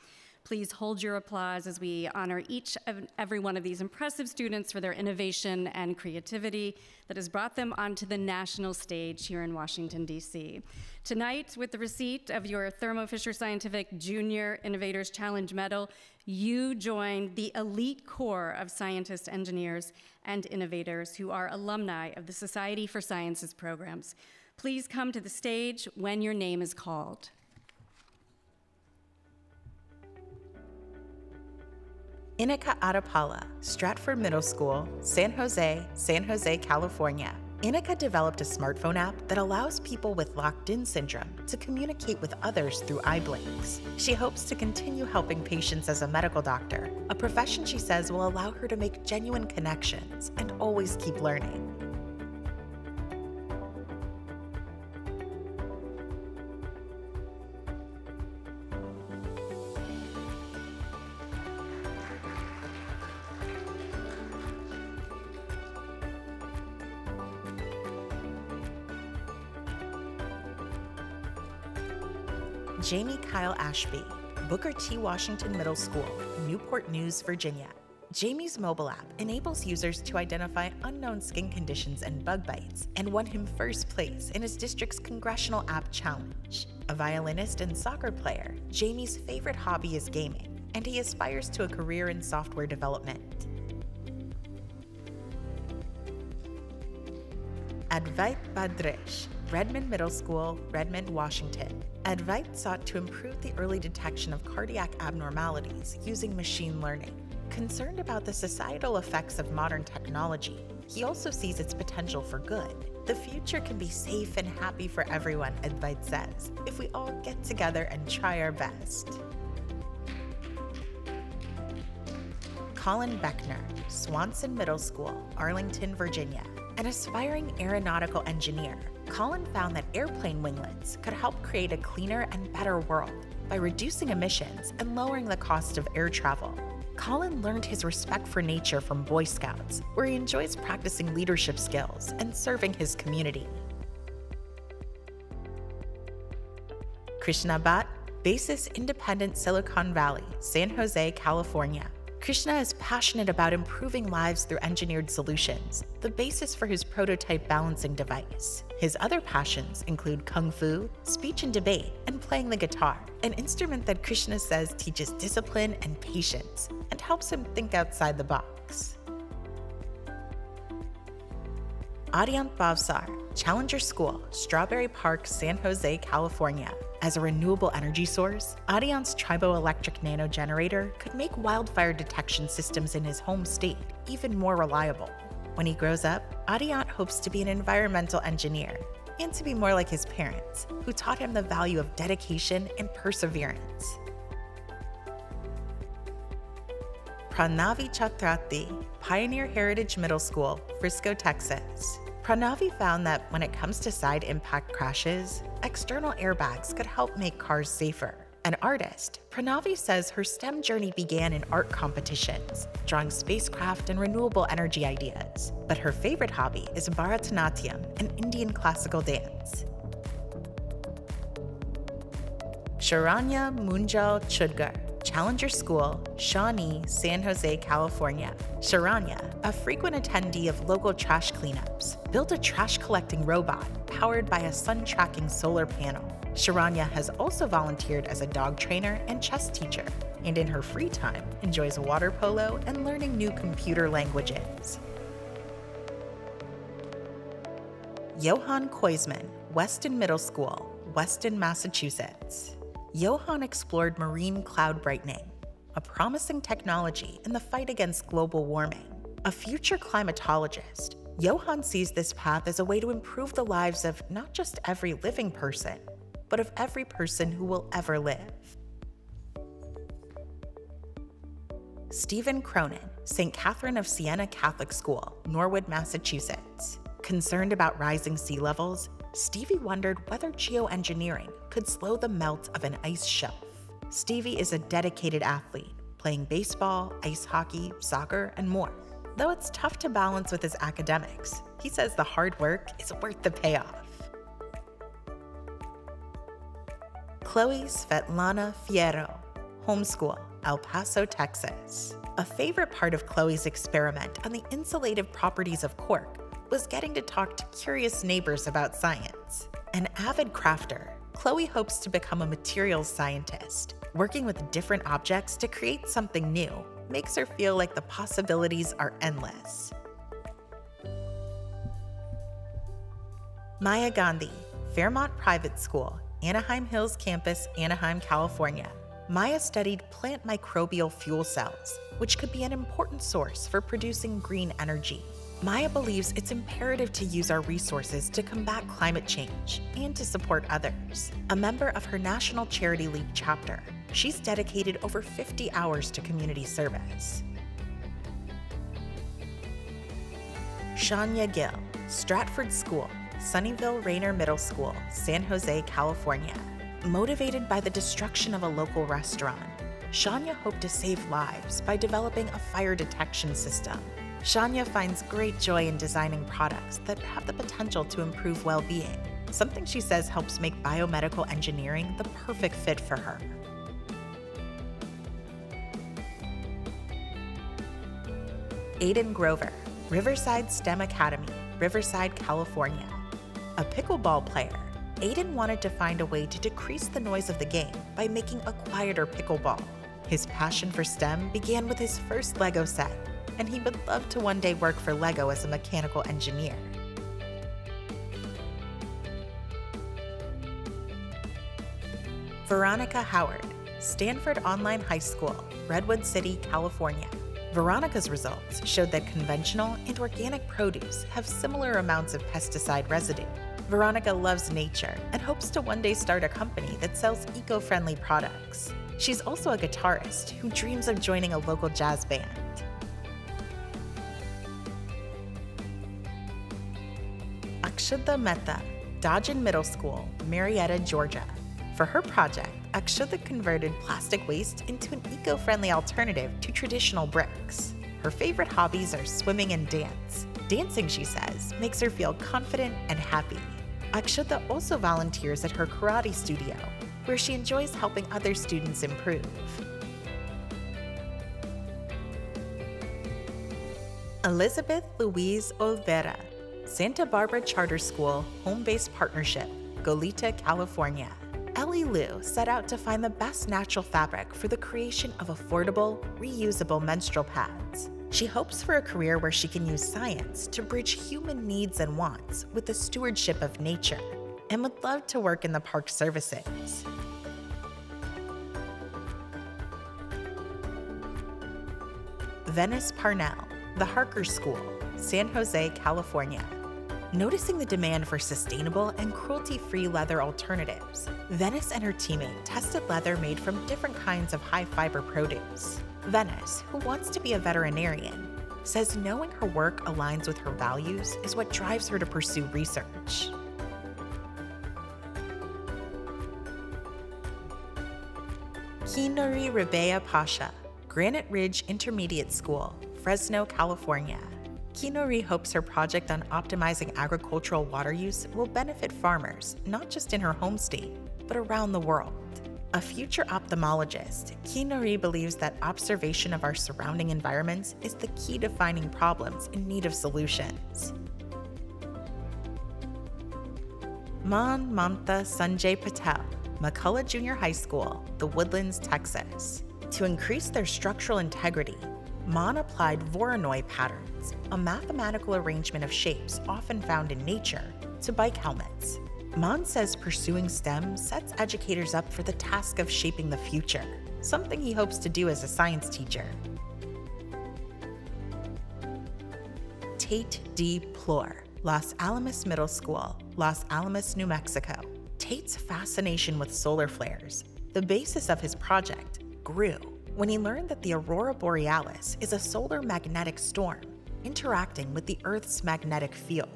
Please hold your applause as we honor each and every one of these impressive students for their innovation and creativity that has brought them onto the national stage here in Washington, D.C. Tonight, with the receipt of your Thermo Fisher Scientific Junior Innovators Challenge Medal, you join the elite core of scientists, engineers, and innovators who are alumni of the Society for Sciences programs. Please come to the stage when your name is called. Inika Adapala, Stratford Middle School, San Jose, California. Inika developed a smartphone app that allows people with locked-in syndrome to communicate with others through eye blinks. She hopes to continue helping patients as a medical doctor, a profession she says will allow her to make genuine connections and always keep learning. Jamie Kyle Ashby, Booker T. Washington Middle School, Newport News, Virginia. Jamie's mobile app enables users to identify unknown skin conditions and bug bites and won him first place in his district's Congressional App Challenge. A violinist and soccer player, Jamie's favorite hobby is gaming, and he aspires to a career in software development. Advait Badresh, Redmond Middle School, Redmond, Washington. Advait sought to improve the early detection of cardiac abnormalities using machine learning. Concerned about the societal effects of modern technology, he also sees its potential for good. The future can be safe and happy for everyone, Advite says, if we all get together and try our best. Colin Beckner, Swanson Middle School, Arlington, Virginia. An aspiring aeronautical engineer, Colin found that airplane winglets could help create a cleaner and better world by reducing emissions and lowering the cost of air travel. Colin learned his respect for nature from Boy Scouts, where he enjoys practicing leadership skills and serving his community. Krishna Bhatt, Basis Independent Silicon Valley, San Jose, California. Krishna is passionate about improving lives through engineered solutions, the basis for his prototype balancing device. His other passions include kung fu, speech and debate, and playing the guitar, an instrument that Krishna says teaches discipline and patience and helps him think outside the box. Adiant Bhavsar, Challenger School, Strawberry Park, San Jose, California. As a renewable energy source, Adiant's triboelectric nano generator could make wildfire detection systems in his home state even more reliable. When he grows up, Adiant hopes to be an environmental engineer and to be more like his parents, who taught him the value of dedication and perseverance. Pranavi Chatrati, Pioneer Heritage Middle School, Frisco, Texas. Pranavi found that when it comes to side impact crashes, external airbags could help make cars safer. An artist, Pranavi says her STEM journey began in art competitions, drawing spacecraft and renewable energy ideas. But her favorite hobby is Bharatanatyam, an Indian classical dance. Sharanya Munjal Chudgar, Challenger School, Shawnee, San Jose, California. Sharanya, a frequent attendee of local trash cleanups, built a trash-collecting robot powered by a sun-tracking solar panel. Sharanya has also volunteered as a dog trainer and chess teacher, and in her free time enjoys water polo and learning new computer languages. Johan Koisman, Weston Middle School, Weston, Massachusetts. Johan explored marine cloud brightening, a promising technology in the fight against global warming. A future climatologist, Johan sees this path as a way to improve the lives of not just every living person, but of every person who will ever live. Stephen Cronin, St. Catherine of Siena Catholic School, Norwood, Massachusetts. Concerned about rising sea levels, Stevie wondered whether geoengineering could slow the melt of an ice shelf. Stevie is a dedicated athlete, playing baseball, ice hockey, soccer, and more. Though it's tough to balance with his academics, he says the hard work is worth the payoff. Chloe Svetlana Fierro, Homeschool, El Paso, Texas. A favorite part of Chloe's experiment on the insulative properties of cork was getting to talk to curious neighbors about science. An avid crafter, Chloe hopes to become a materials scientist. Working with different objects to create something new makes her feel like the possibilities are endless. Maya Gandhi, Fairmont Private School, Anaheim Hills Campus, Anaheim, California. Maya studied plant microbial fuel cells, which could be an important source for producing green energy. Maya believes it's imperative to use our resources to combat climate change and to support others. A member of her National Charity League chapter, she's dedicated over 50 hours to community service. Shania Gill, Stratford School, Sunnyvale Rayner Middle School, San Jose, California. Motivated by the destruction of a local restaurant, Shania hoped to save lives by developing a fire detection system. Shania finds great joy in designing products that have the potential to improve well-being, something she says helps make biomedical engineering the perfect fit for her. Aiden Grover, Riverside STEM Academy, Riverside, California. A pickleball player, Aiden wanted to find a way to decrease the noise of the game by making a quieter pickleball. His passion for STEM began with his first Lego set, and he would love to one day work for Lego as a mechanical engineer. Veronica Howard, Stanford Online High School, Redwood City, California. Veronica's results showed that conventional and organic produce have similar amounts of pesticide residue. Veronica loves nature and hopes to one day start a company that sells eco-friendly products. She's also a guitarist who dreams of joining a local jazz band. Akshudha Mehta, Dodgen Middle School, Marietta, Georgia. For her project, Akshudha converted plastic waste into an eco-friendly alternative to traditional bricks. Her favorite hobbies are swimming and dance. Dancing, she says, makes her feel confident and happy. Akshudha also volunteers at her karate studio, where she enjoys helping other students improve. Elizabeth Louise Olvera, Santa Barbara Charter School, Home-Based Partnership, Goleta, California. Ellie Liu set out to find the best natural fabric for the creation of affordable, reusable menstrual pads. She hopes for a career where she can use science to bridge human needs and wants with the stewardship of nature, and would love to work in the park services. Venice Parnell, the Harker School, San Jose, California. Noticing the demand for sustainable and cruelty-free leather alternatives, Venice and her teammate tested leather made from different kinds of high-fiber produce. Venice, who wants to be a veterinarian, says knowing her work aligns with her values is what drives her to pursue research. Kinuri Rabea Pasha, Granite Ridge Intermediate School, Fresno, California. Kinuri hopes her project on optimizing agricultural water use will benefit farmers, not just in her home state, but around the world. A future ophthalmologist, Kinuri believes that observation of our surrounding environments is the key to finding problems in need of solutions. Man Mamta Sanjay Patel, McCullough Junior High School, The Woodlands, Texas. To increase their structural integrity, Mon applied Voronoi patterns, a mathematical arrangement of shapes often found in nature, to bike helmets. Mon says pursuing STEM sets educators up for the task of shaping the future, something he hopes to do as a science teacher. Tate D. Plore, Los Alamos Middle School, Los Alamos, New Mexico. Tate's fascination with solar flares, the basis of his project, grew when he learned that the aurora borealis is a solar magnetic storm interacting with the Earth's magnetic field.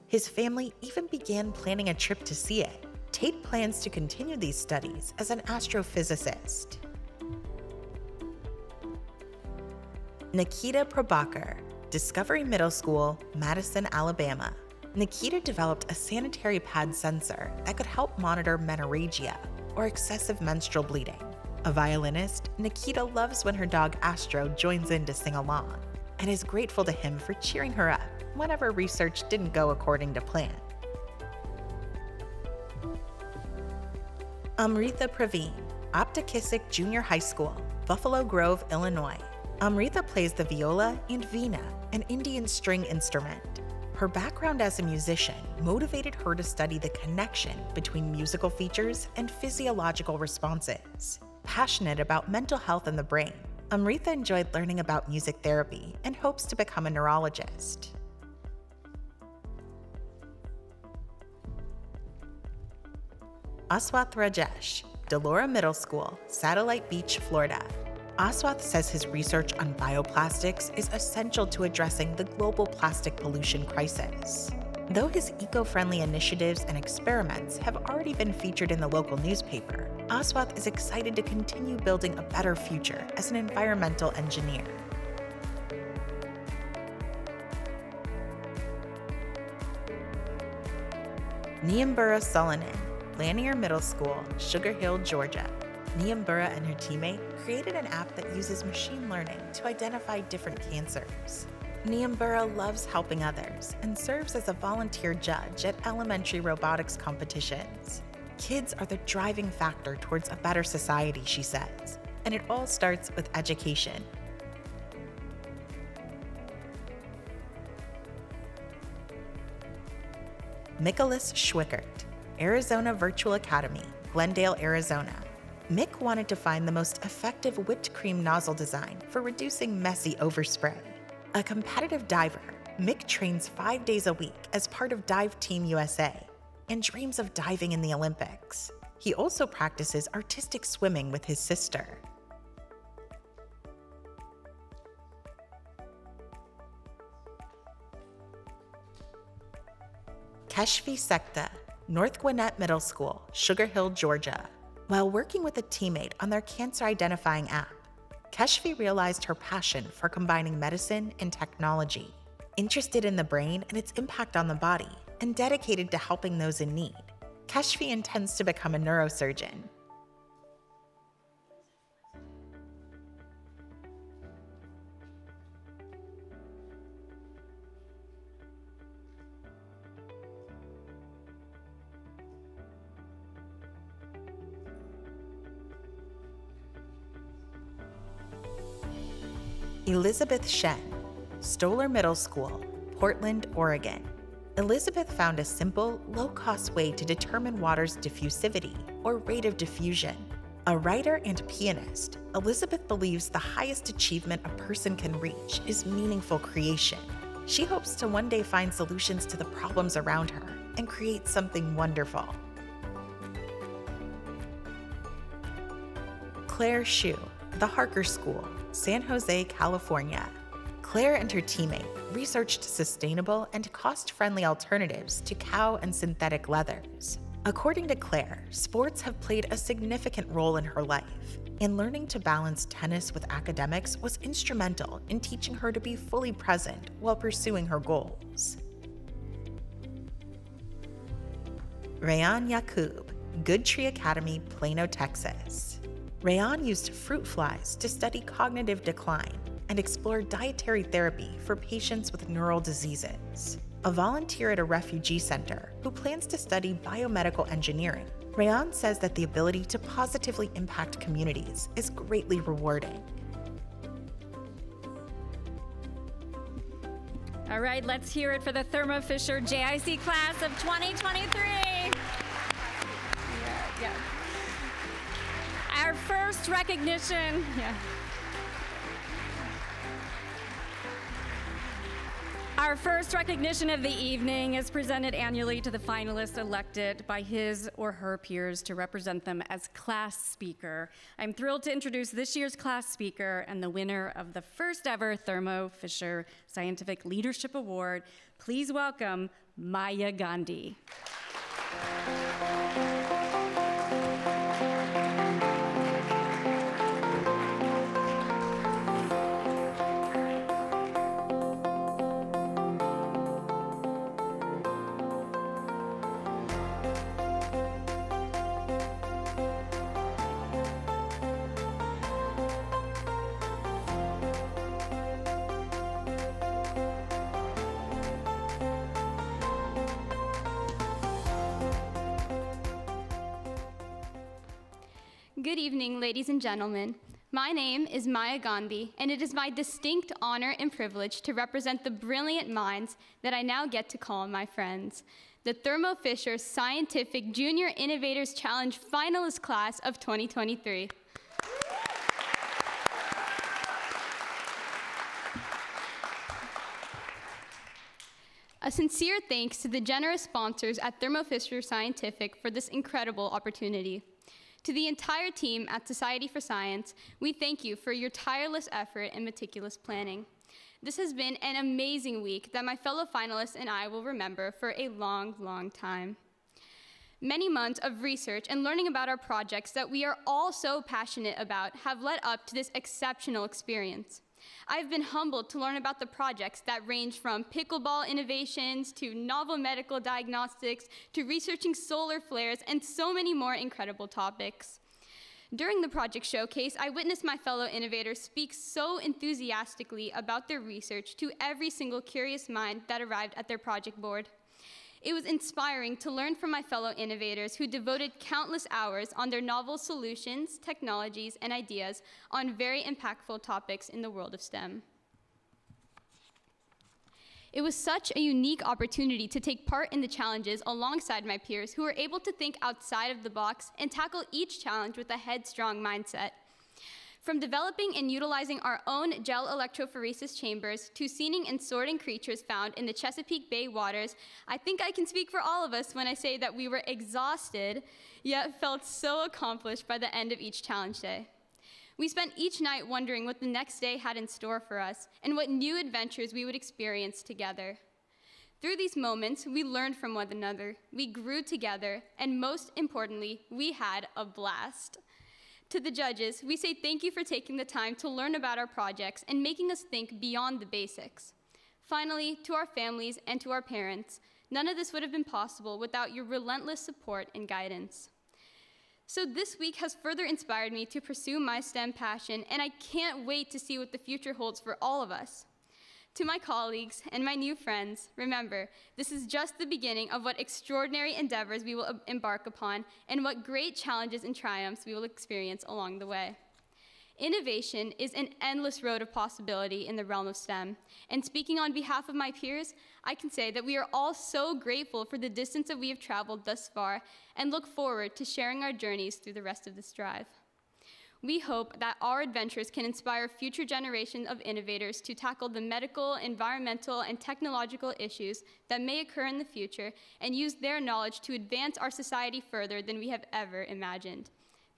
His family even began planning a trip to see it. Tate plans to continue these studies as an astrophysicist. Nikita Prabhakar, Discovery Middle School, Madison, Alabama. Nikita developed a sanitary pad sensor that could help monitor menorrhagia, or excessive menstrual bleeding. A violinist, Nikita loves when her dog Astro joins in to sing along, and is grateful to him for cheering her up whenever research didn't go according to plan. Amrita Praveen, Optikisik Junior High School, Buffalo Grove, Illinois. Amrita plays the viola and veena, an Indian string instrument. Her background as a musician motivated her to study the connection between musical features and physiological responses. Passionate about mental health and the brain, Amrita enjoyed learning about music therapy and hopes to become a neurologist. Aswath Rajesh, Delora Middle School, Satellite Beach, Florida. Aswath says his research on bioplastics is essential to addressing the global plastic pollution crisis. Though his eco-friendly initiatives and experiments have already been featured in the local newspaper, Aswath is excited to continue building a better future as an environmental engineer. Niambura Sulanin, Lanier Middle School, Sugar Hill, Georgia. Niambura and her teammate created an app that uses machine learning to identify different cancers. Niambura loves helping others and serves as a volunteer judge at elementary robotics competitions. Kids are the driving factor towards a better society, she says, and it all starts with education. Nicholas Schwickert, Arizona Virtual Academy, Glendale, Arizona. Mick wanted to find the most effective whipped cream nozzle design for reducing messy overspray. A competitive diver, Mick trains 5 days a week as part of Dive Team USA and dreams of diving in the Olympics. He also practices artistic swimming with his sister. Keshvi Sekta, North Gwinnett Middle School, Sugar Hill, Georgia. While working with a teammate on their cancer identifying app, Keshvi realized her passion for combining medicine and technology. Interested in the brain and its impact on the body, and dedicated to helping those in need, Keshvi intends to become a neurosurgeon. Elizabeth Shen, Stoller Middle School, Portland, Oregon. Elizabeth found a simple, low-cost way to determine water's diffusivity, or rate of diffusion. A writer and pianist, Elizabeth believes the highest achievement a person can reach is meaningful creation. She hopes to one day find solutions to the problems around her and create something wonderful. Claire Hsu, The Harker School, San Jose, California. Claire and her teammate researched sustainable and cost-friendly alternatives to cow and synthetic leathers. According to Claire, sports have played a significant role in her life, and learning to balance tennis with academics was instrumental in teaching her to be fully present while pursuing her goals. Rayan Yakub, Good Tree Academy, Plano, Texas. Rayan used fruit flies to study cognitive decline and explore dietary therapy for patients with neural diseases. A volunteer at a refugee center who plans to study biomedical engineering, Rayan says that the ability to positively impact communities is greatly rewarding. All right, let's hear it for the Thermo Fisher JIC class of 2023. Yeah. Our first recognition, Our first recognition of the evening is presented annually to the finalist elected by his or her peers to represent them as class speaker. I'm thrilled to introduce this year's class speaker and the winner of the first ever Thermo Fisher Scientific Leadership Award. Please welcome Maya Gandhi. Good evening, ladies and gentlemen. My name is Maya Gandhi, and it is my distinct honor and privilege to represent the brilliant minds that I now get to call my friends, the Thermo Fisher Scientific Junior Innovators Challenge finalist class of 2023. A sincere thanks to the generous sponsors at Thermo Fisher Scientific for this incredible opportunity. To the entire team at Society for Science, we thank you for your tireless effort and meticulous planning. This has been an amazing week that my fellow finalists and I will remember for a long, long time. Many months of research and learning about our projects that we are all so passionate about have led up to this exceptional experience. I've been humbled to learn about the projects that range from pickleball innovations to novel medical diagnostics to researching solar flares and so many more incredible topics. During the project showcase, I witnessed my fellow innovators speak so enthusiastically about their research to every single curious mind that arrived at their project board. It was inspiring to learn from my fellow innovators who devoted countless hours on their novel solutions, technologies, and ideas on very impactful topics in the world of STEM. It was such a unique opportunity to take part in the challenges alongside my peers who were able to think outside of the box and tackle each challenge with a headstrong mindset. From developing and utilizing our own gel electrophoresis chambers to seeing and sorting creatures found in the Chesapeake Bay waters, I think I can speak for all of us when I say that we were exhausted, yet felt so accomplished by the end of each challenge day. We spent each night wondering what the next day had in store for us and what new adventures we would experience together. Through these moments, we learned from one another, we grew together, and most importantly, we had a blast. To the judges, we say thank you for taking the time to learn about our projects and making us think beyond the basics. Finally, to our families and to our parents, none of this would have been possible without your relentless support and guidance. So this week has further inspired me to pursue my STEM passion, and I can't wait to see what the future holds for all of us. To my colleagues and my new friends, remember, this is just the beginning of what extraordinary endeavors we will embark upon and what great challenges and triumphs we will experience along the way. Innovation is an endless road of possibility in the realm of STEM, and speaking on behalf of my peers, I can say that we are all so grateful for the distance that we have traveled thus far and look forward to sharing our journeys through the rest of this drive. We hope that our adventures can inspire future generations of innovators to tackle the medical, environmental, and technological issues that may occur in the future and use their knowledge to advance our society further than we have ever imagined.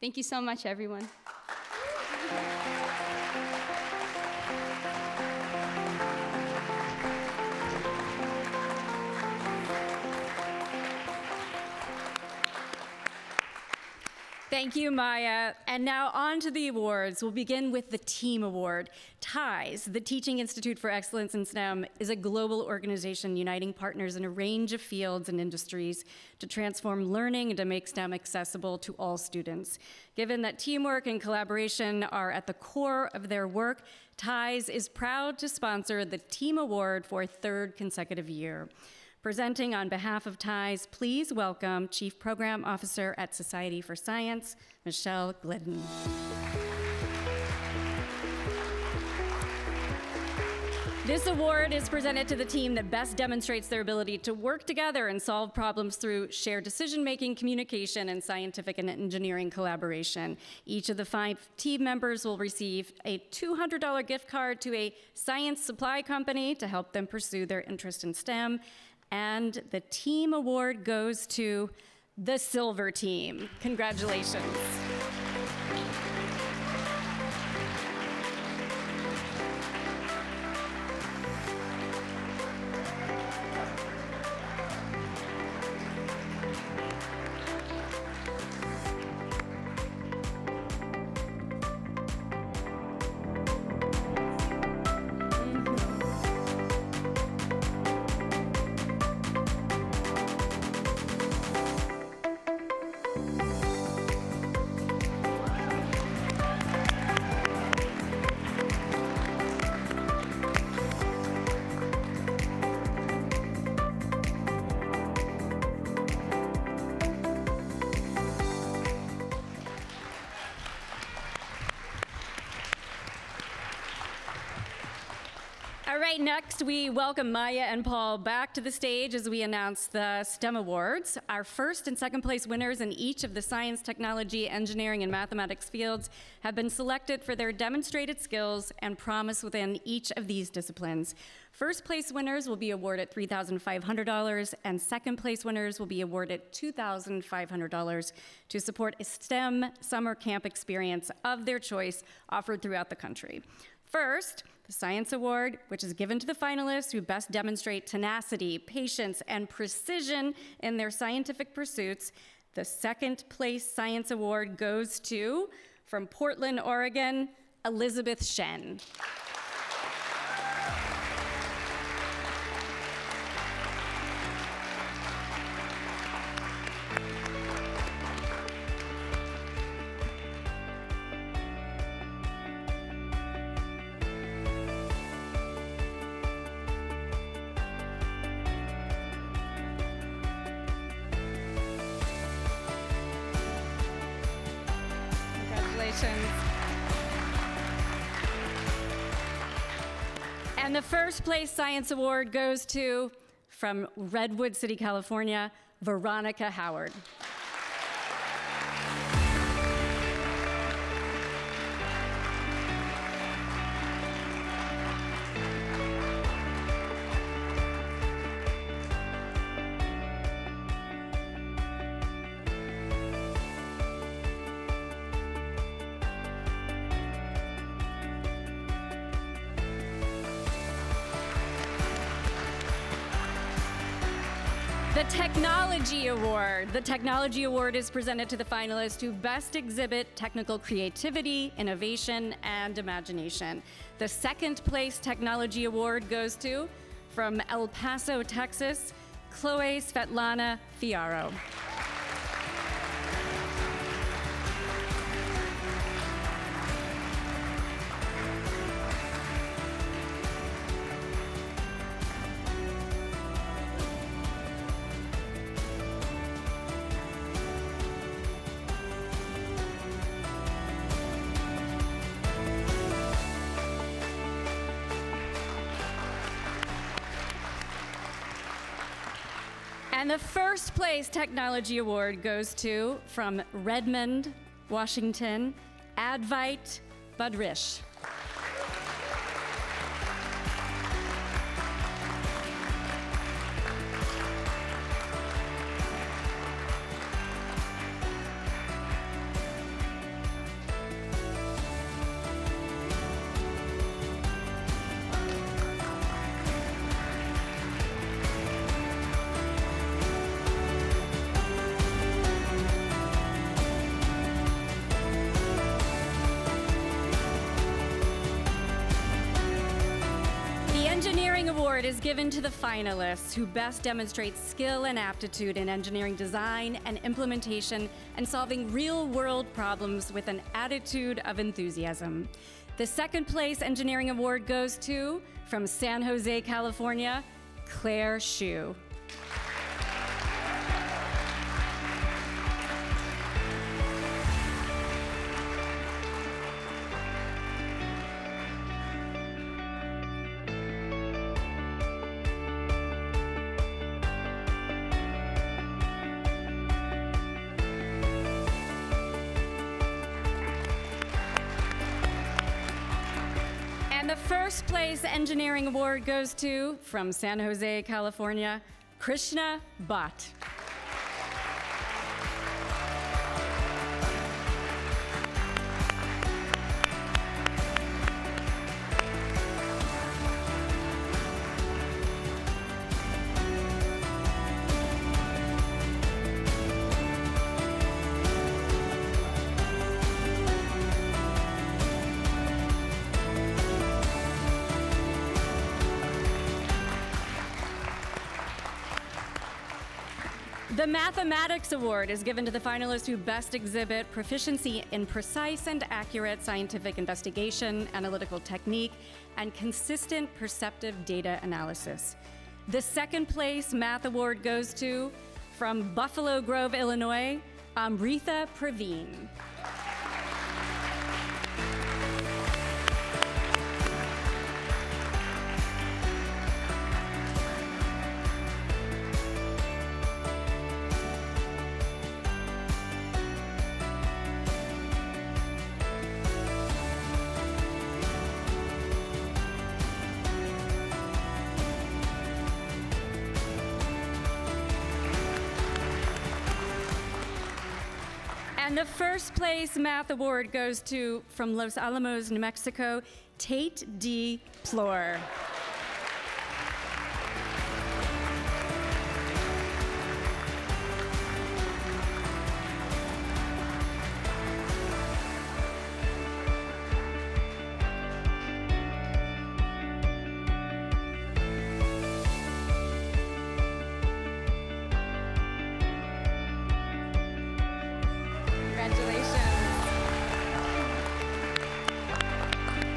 Thank you so much, everyone. Thank you, Maya. And now on to the awards. We'll begin with the Team Award. TIES, the Teaching Institute for Excellence in STEM, is a global organization uniting partners in a range of fields and industries to transform learning and to make STEM accessible to all students. Given that teamwork and collaboration are at the core of their work, TIES is proud to sponsor the Team Award for a third consecutive year. Presenting on behalf of TIES, please welcome Chief Program Officer at Society for Science, Michelle Glidden. This award is presented to the team that best demonstrates their ability to work together and solve problems through shared decision-making, communication, and scientific and engineering collaboration. Each of the 5 team members will receive a $200 gift card to a science supply company to help them pursue their interest in STEM. And the team award goes to the Silver Team. Congratulations. All right, next we welcome Maya and Paul back to the stage as we announce the STEM Awards. Our first and second place winners in each of the science, technology, engineering, and mathematics fields have been selected for their demonstrated skills and promise within each of these disciplines. First place winners will be awarded $3,500, and second place winners will be awarded $2,500 to support a STEM summer camp experience of their choice offered throughout the country. First, the Science Award, which is given to the finalists who best demonstrate tenacity, patience, and precision in their scientific pursuits. The second place Science Award goes to, from Portland, Oregon, Elizabeth Shen. And the first place science award goes to, from Redwood City, California, Veronica Howard. The Technology Award. The Technology Award is presented to the finalists who best exhibit technical creativity, innovation, and imagination. The second place Technology Award goes to, from El Paso, Texas, Chloe Svetlana Fiaro. And the first place Technology Award goes to, from Redmond, Washington, Advait Budrish. Award is given to the finalists who best demonstrate skill and aptitude in engineering design and implementation and solving real-world problems with an attitude of enthusiasm. The second place engineering award goes to, from San Jose, California, Claire Hsu. And the first place engineering award goes to, from San Jose, California, Krishna Bhatt. The Mathematics Award is given to the finalists who best exhibit proficiency in precise and accurate scientific investigation, analytical technique, and consistent perceptive data analysis. The second place Math Award goes to, from Buffalo Grove, Illinois, Amritha Praveen. And the first place Math Award goes to, from Los Alamos, New Mexico, Tate D. Plore.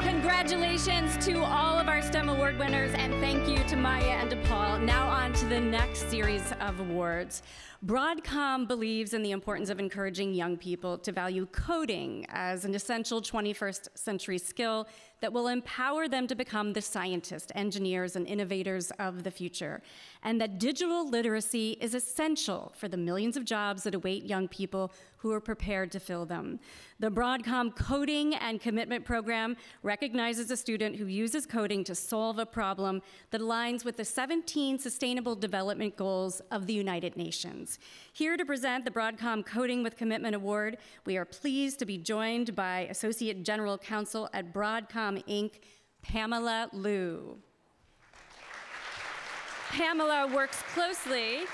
Congratulations to all of our STEM award winners, and thank you to Maya and to Paul. Now on to the next series of awards. Broadcom believes in the importance of encouraging young people to value coding as an essential 21st century skill that will empower them to become the scientists, engineers, and innovators of the future, and that digital literacy is essential for the millions of jobs that await young people who are prepared to fill them. The Broadcom Coding and Commitment Program recognizes a student who uses coding to solve a problem that aligns with the 17 Sustainable Development Goals of the United Nations. Here to present the Broadcom Coding with Commitment Award, we are pleased to be joined by Associate General Counsel at Broadcom, Inc., Pamela Liu. Pamela works closely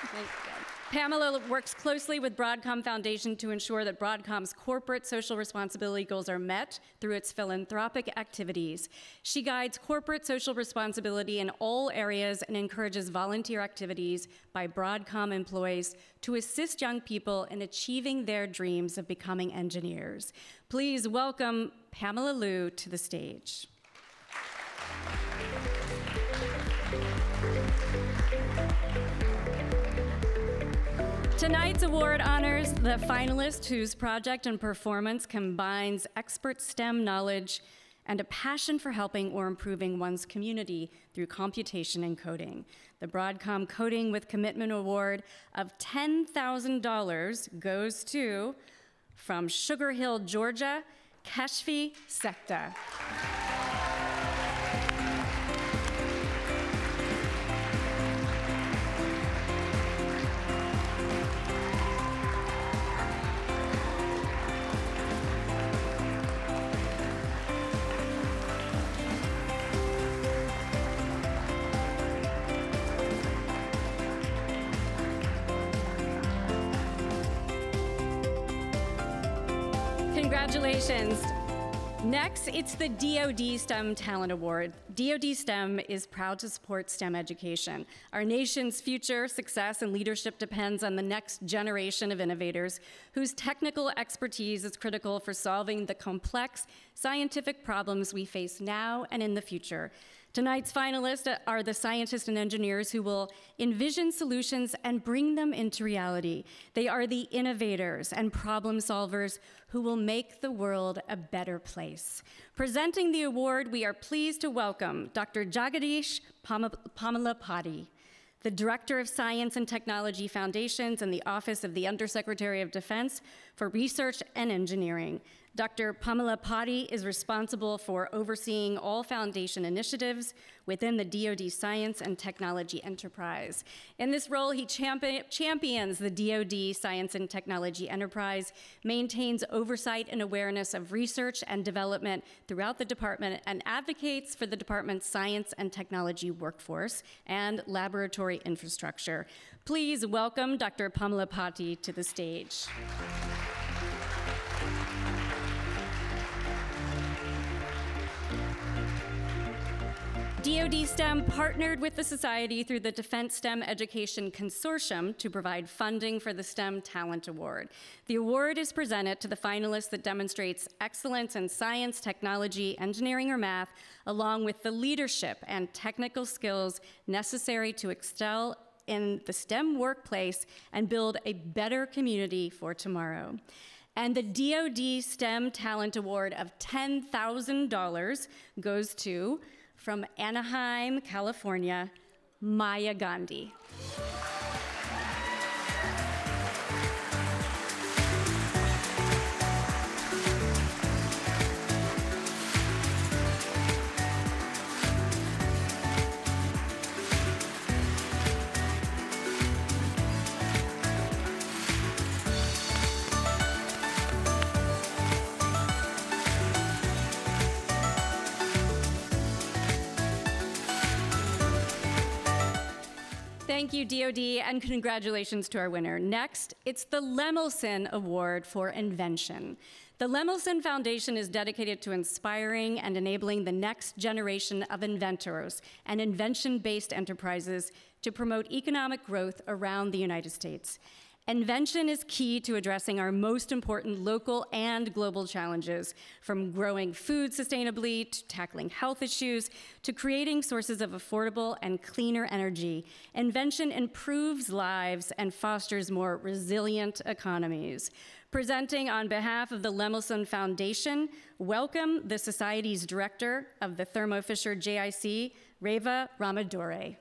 with Broadcom Foundation to ensure that Broadcom's corporate social responsibility goals are met through its philanthropic activities. She guides corporate social responsibility in all areas and encourages volunteer activities by Broadcom employees to assist young people in achieving their dreams of becoming engineers. Please welcome Pamela Liu to the stage. Tonight's award honors the finalist whose project and performance combines expert STEM knowledge and a passion for helping or improving one's community through computation and coding. The Broadcom Coding with Commitment Award of $10,000 goes to, from Sugar Hill, Georgia, Kashfi Sekta. Congratulations. Next, it's the DoD STEM Talent Award. DoD STEM is proud to support STEM education. Our nation's future, success, and leadership depends on the next generation of innovators whose technical expertise is critical for solving the complex scientific problems we face now and in the future. Tonight's finalists are the scientists and engineers who will envision solutions and bring them into reality. They are the innovators and problem solvers who will make the world a better place. Presenting the award, we are pleased to welcome Dr. Jagadish Pamalapati, the Director of Science and Technology Foundations in the Office of the Undersecretary of Defense for Research and Engineering. Dr. Pamalapati is responsible for overseeing all foundation initiatives within the DoD Science and Technology Enterprise. In this role, he champions the DoD Science and Technology Enterprise, maintains oversight and awareness of research and development throughout the department, and advocates for the department's science and technology workforce and laboratory infrastructure. Please welcome Dr. Pamalapati to the stage. DoD STEM partnered with the Society through the Defense STEM Education Consortium to provide funding for the STEM Talent Award. The award is presented to the finalist that demonstrates excellence in science, technology, engineering, or math, along with the leadership and technical skills necessary to excel in the STEM workplace and build a better community for tomorrow. And the DoD STEM Talent Award of $10,000 goes to, from Anaheim, California, Maya Gandhi. Thank you, DoD, and congratulations to our winner. Next, it's the Lemelson Award for Invention. The Lemelson Foundation is dedicated to inspiring and enabling the next generation of inventors and invention-based enterprises to promote economic growth around the United States. Invention is key to addressing our most important local and global challenges, from growing food sustainably to tackling health issues to creating sources of affordable and cleaner energy. Invention improves lives and fosters more resilient economies. Presenting on behalf of the Lemelson Foundation, welcome the Society's Director of the Thermo Fisher JIC, Reva Ramadore.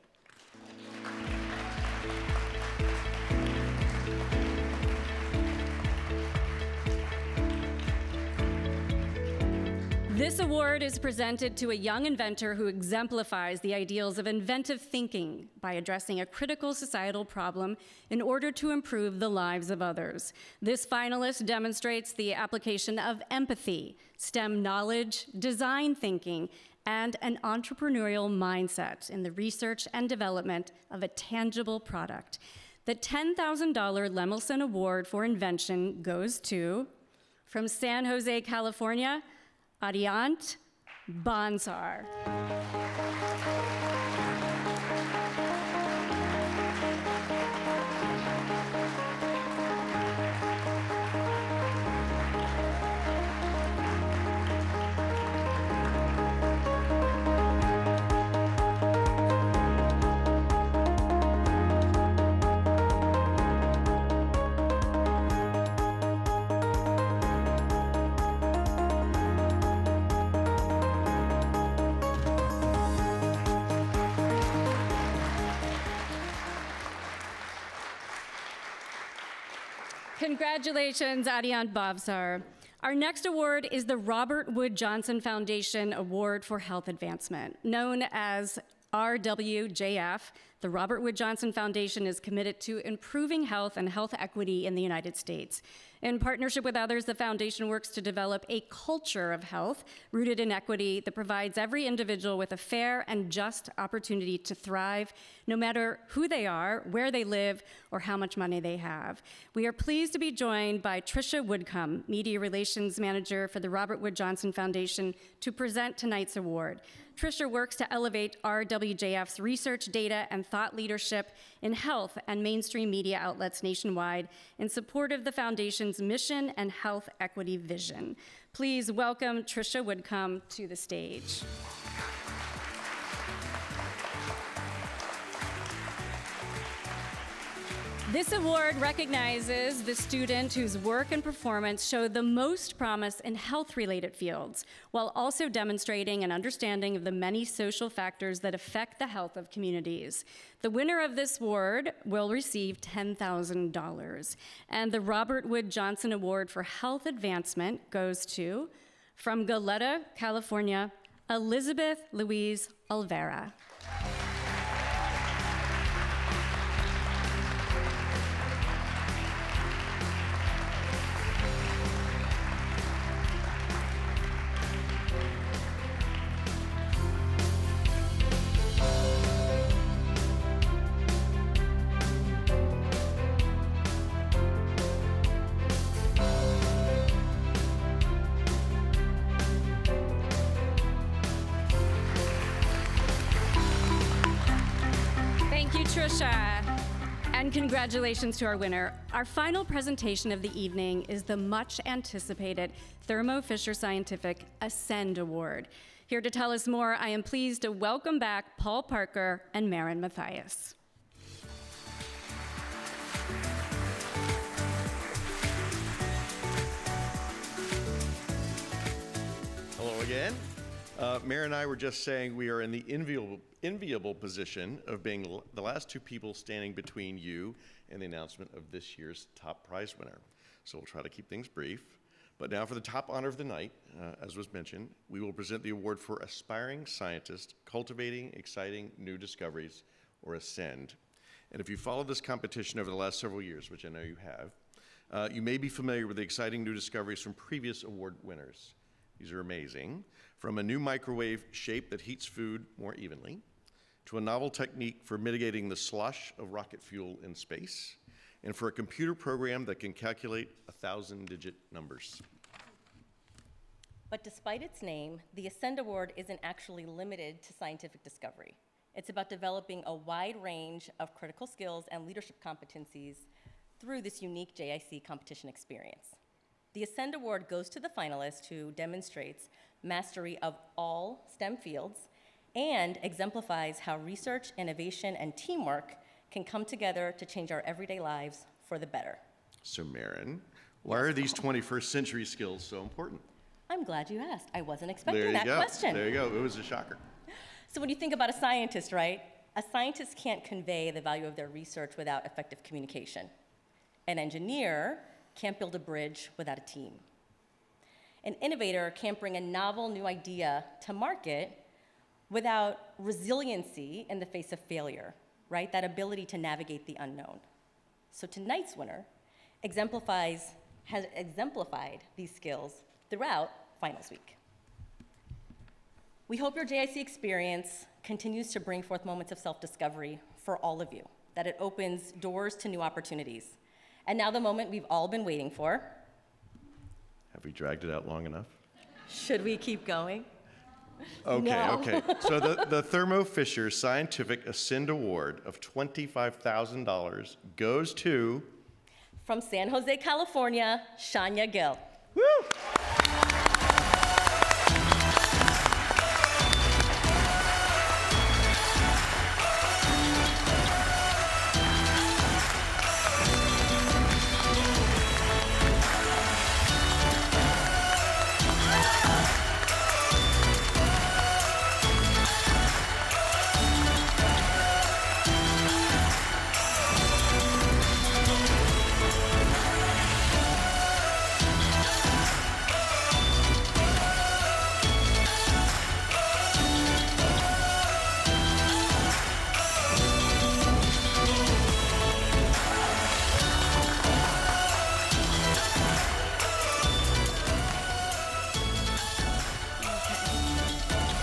This award is presented to a young inventor who exemplifies the ideals of inventive thinking by addressing a critical societal problem in order to improve the lives of others. This finalist demonstrates the application of empathy, STEM knowledge, design thinking, and an entrepreneurial mindset in the research and development of a tangible product. The $10,000 Lemelson Award for Invention goes to, from San Jose, California, Ariant Bansar. Congratulations, Ariant Bavsar. Our next award is the Robert Wood Johnson Foundation Award for Health Advancement. Known as RWJF, the Robert Wood Johnson Foundation is committed to improving health and health equity in the United States. In partnership with others, the foundation works to develop a culture of health rooted in equity that provides every individual with a fair and just opportunity to thrive, no matter who they are, where they live, or how much money they have. We are pleased to be joined by Tricia Woodcomb, Media Relations Manager for the Robert Wood Johnson Foundation, to present tonight's award. Tricia works to elevate RWJF's research, data, and thought leadership in health and mainstream media outlets nationwide in support of the Foundation's mission and health equity vision. Please welcome Tricia Woodcomb to the stage. This award recognizes the student whose work and performance show the most promise in health-related fields, while also demonstrating an understanding of the many social factors that affect the health of communities. The winner of this award will receive $10,000. And the Robert Wood Johnson Award for Health Advancement goes to, from Goleta, California, Elizabeth Louise Olvera. And congratulations to our winner. Our final presentation of the evening is the much anticipated Thermo Fisher Scientific Ascend Award. Here to tell us more, I am pleased to welcome back Paul Parker and Maren Mathias. Hello again. Maren and I were just saying we are in the enviable position of being the last two people standing between you and the announcement of this year's top prize winner. So we'll try to keep things brief. But now for the top honor of the night, as was mentioned, we will present the award for Aspiring Scientist Cultivating Exciting New Discoveries, or Ascend. And if you followed this competition over the last several years, which I know you have, you may be familiar with the exciting new discoveries from previous award winners. These are amazing. From a new microwave shape that heats food more evenly, to a novel technique for mitigating the slosh of rocket fuel in space, and for a computer program that can calculate 1,000-digit numbers. But despite its name, the Ascend Award isn't actually limited to scientific discovery. It's about developing a wide range of critical skills and leadership competencies through this unique JIC competition experience. The Ascend Award goes to the finalist who demonstrates mastery of all STEM fields and exemplifies how research, innovation, and teamwork can come together to change our everyday lives for the better. So Marin, why are these 21st century skills so important? I'm glad you asked. I wasn't expecting that question. There you go. It was a shocker. So when you think about a scientist, right? A scientist can't convey the value of their research without effective communication. An engineer can't build a bridge without a team. An innovator can't bring a novel new idea to market without resiliency in the face of failure, right? That ability to navigate the unknown. So tonight's winner has exemplified these skills throughout finals week. We hope your JIC experience continues to bring forth moments of self-discovery for all of you, that it opens doors to new opportunities. And now the moment we've all been waiting for. Have we dragged it out long enough? Should we keep going? Okay, No. okay. So the Thermo Fisher Scientific Ascend Award of $25,000 goes to... From San Jose, California, Shania Gill. Woo!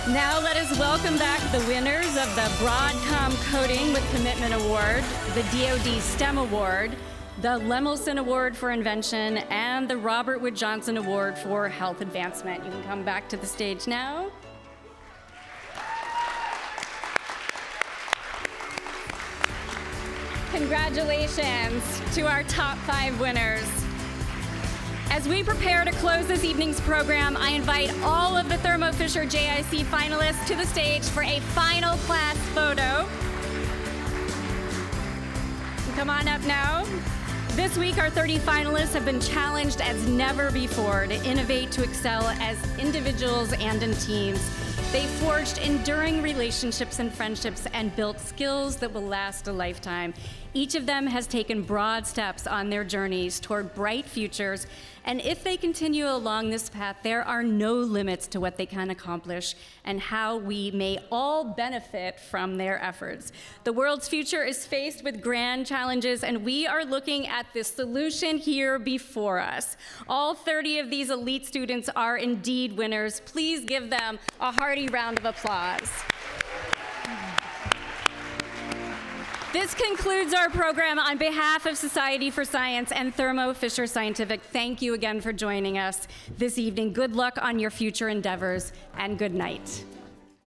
Now let us welcome back the winners of the Broadcom Coding with Commitment Award, the DoD STEM Award, the Lemelson Award for Invention, and the Robert Wood Johnson Award for Health Advancement. You can come back to the stage now. Congratulations to our top 5 winners. As we prepare to close this evening's program, I invite all of the Thermo Fisher JIC finalists to the stage for a final class photo. Come on up now. This week, our 30 finalists have been challenged as never before to innovate, to excel as individuals and in teams. They forged enduring relationships and friendships and built skills that will last a lifetime. Each of them has taken broad steps on their journeys toward bright futures, and if they continue along this path, there are no limits to what they can accomplish and how we may all benefit from their efforts. The world's future is faced with grand challenges, and we are looking at the solution here before us. All 30 of these elite students are indeed winners. Please give them a hearty round of applause. This concludes our program. On behalf of Society for Science and Thermo Fisher Scientific, thank you again for joining us this evening. Good luck on your future endeavors, and good night.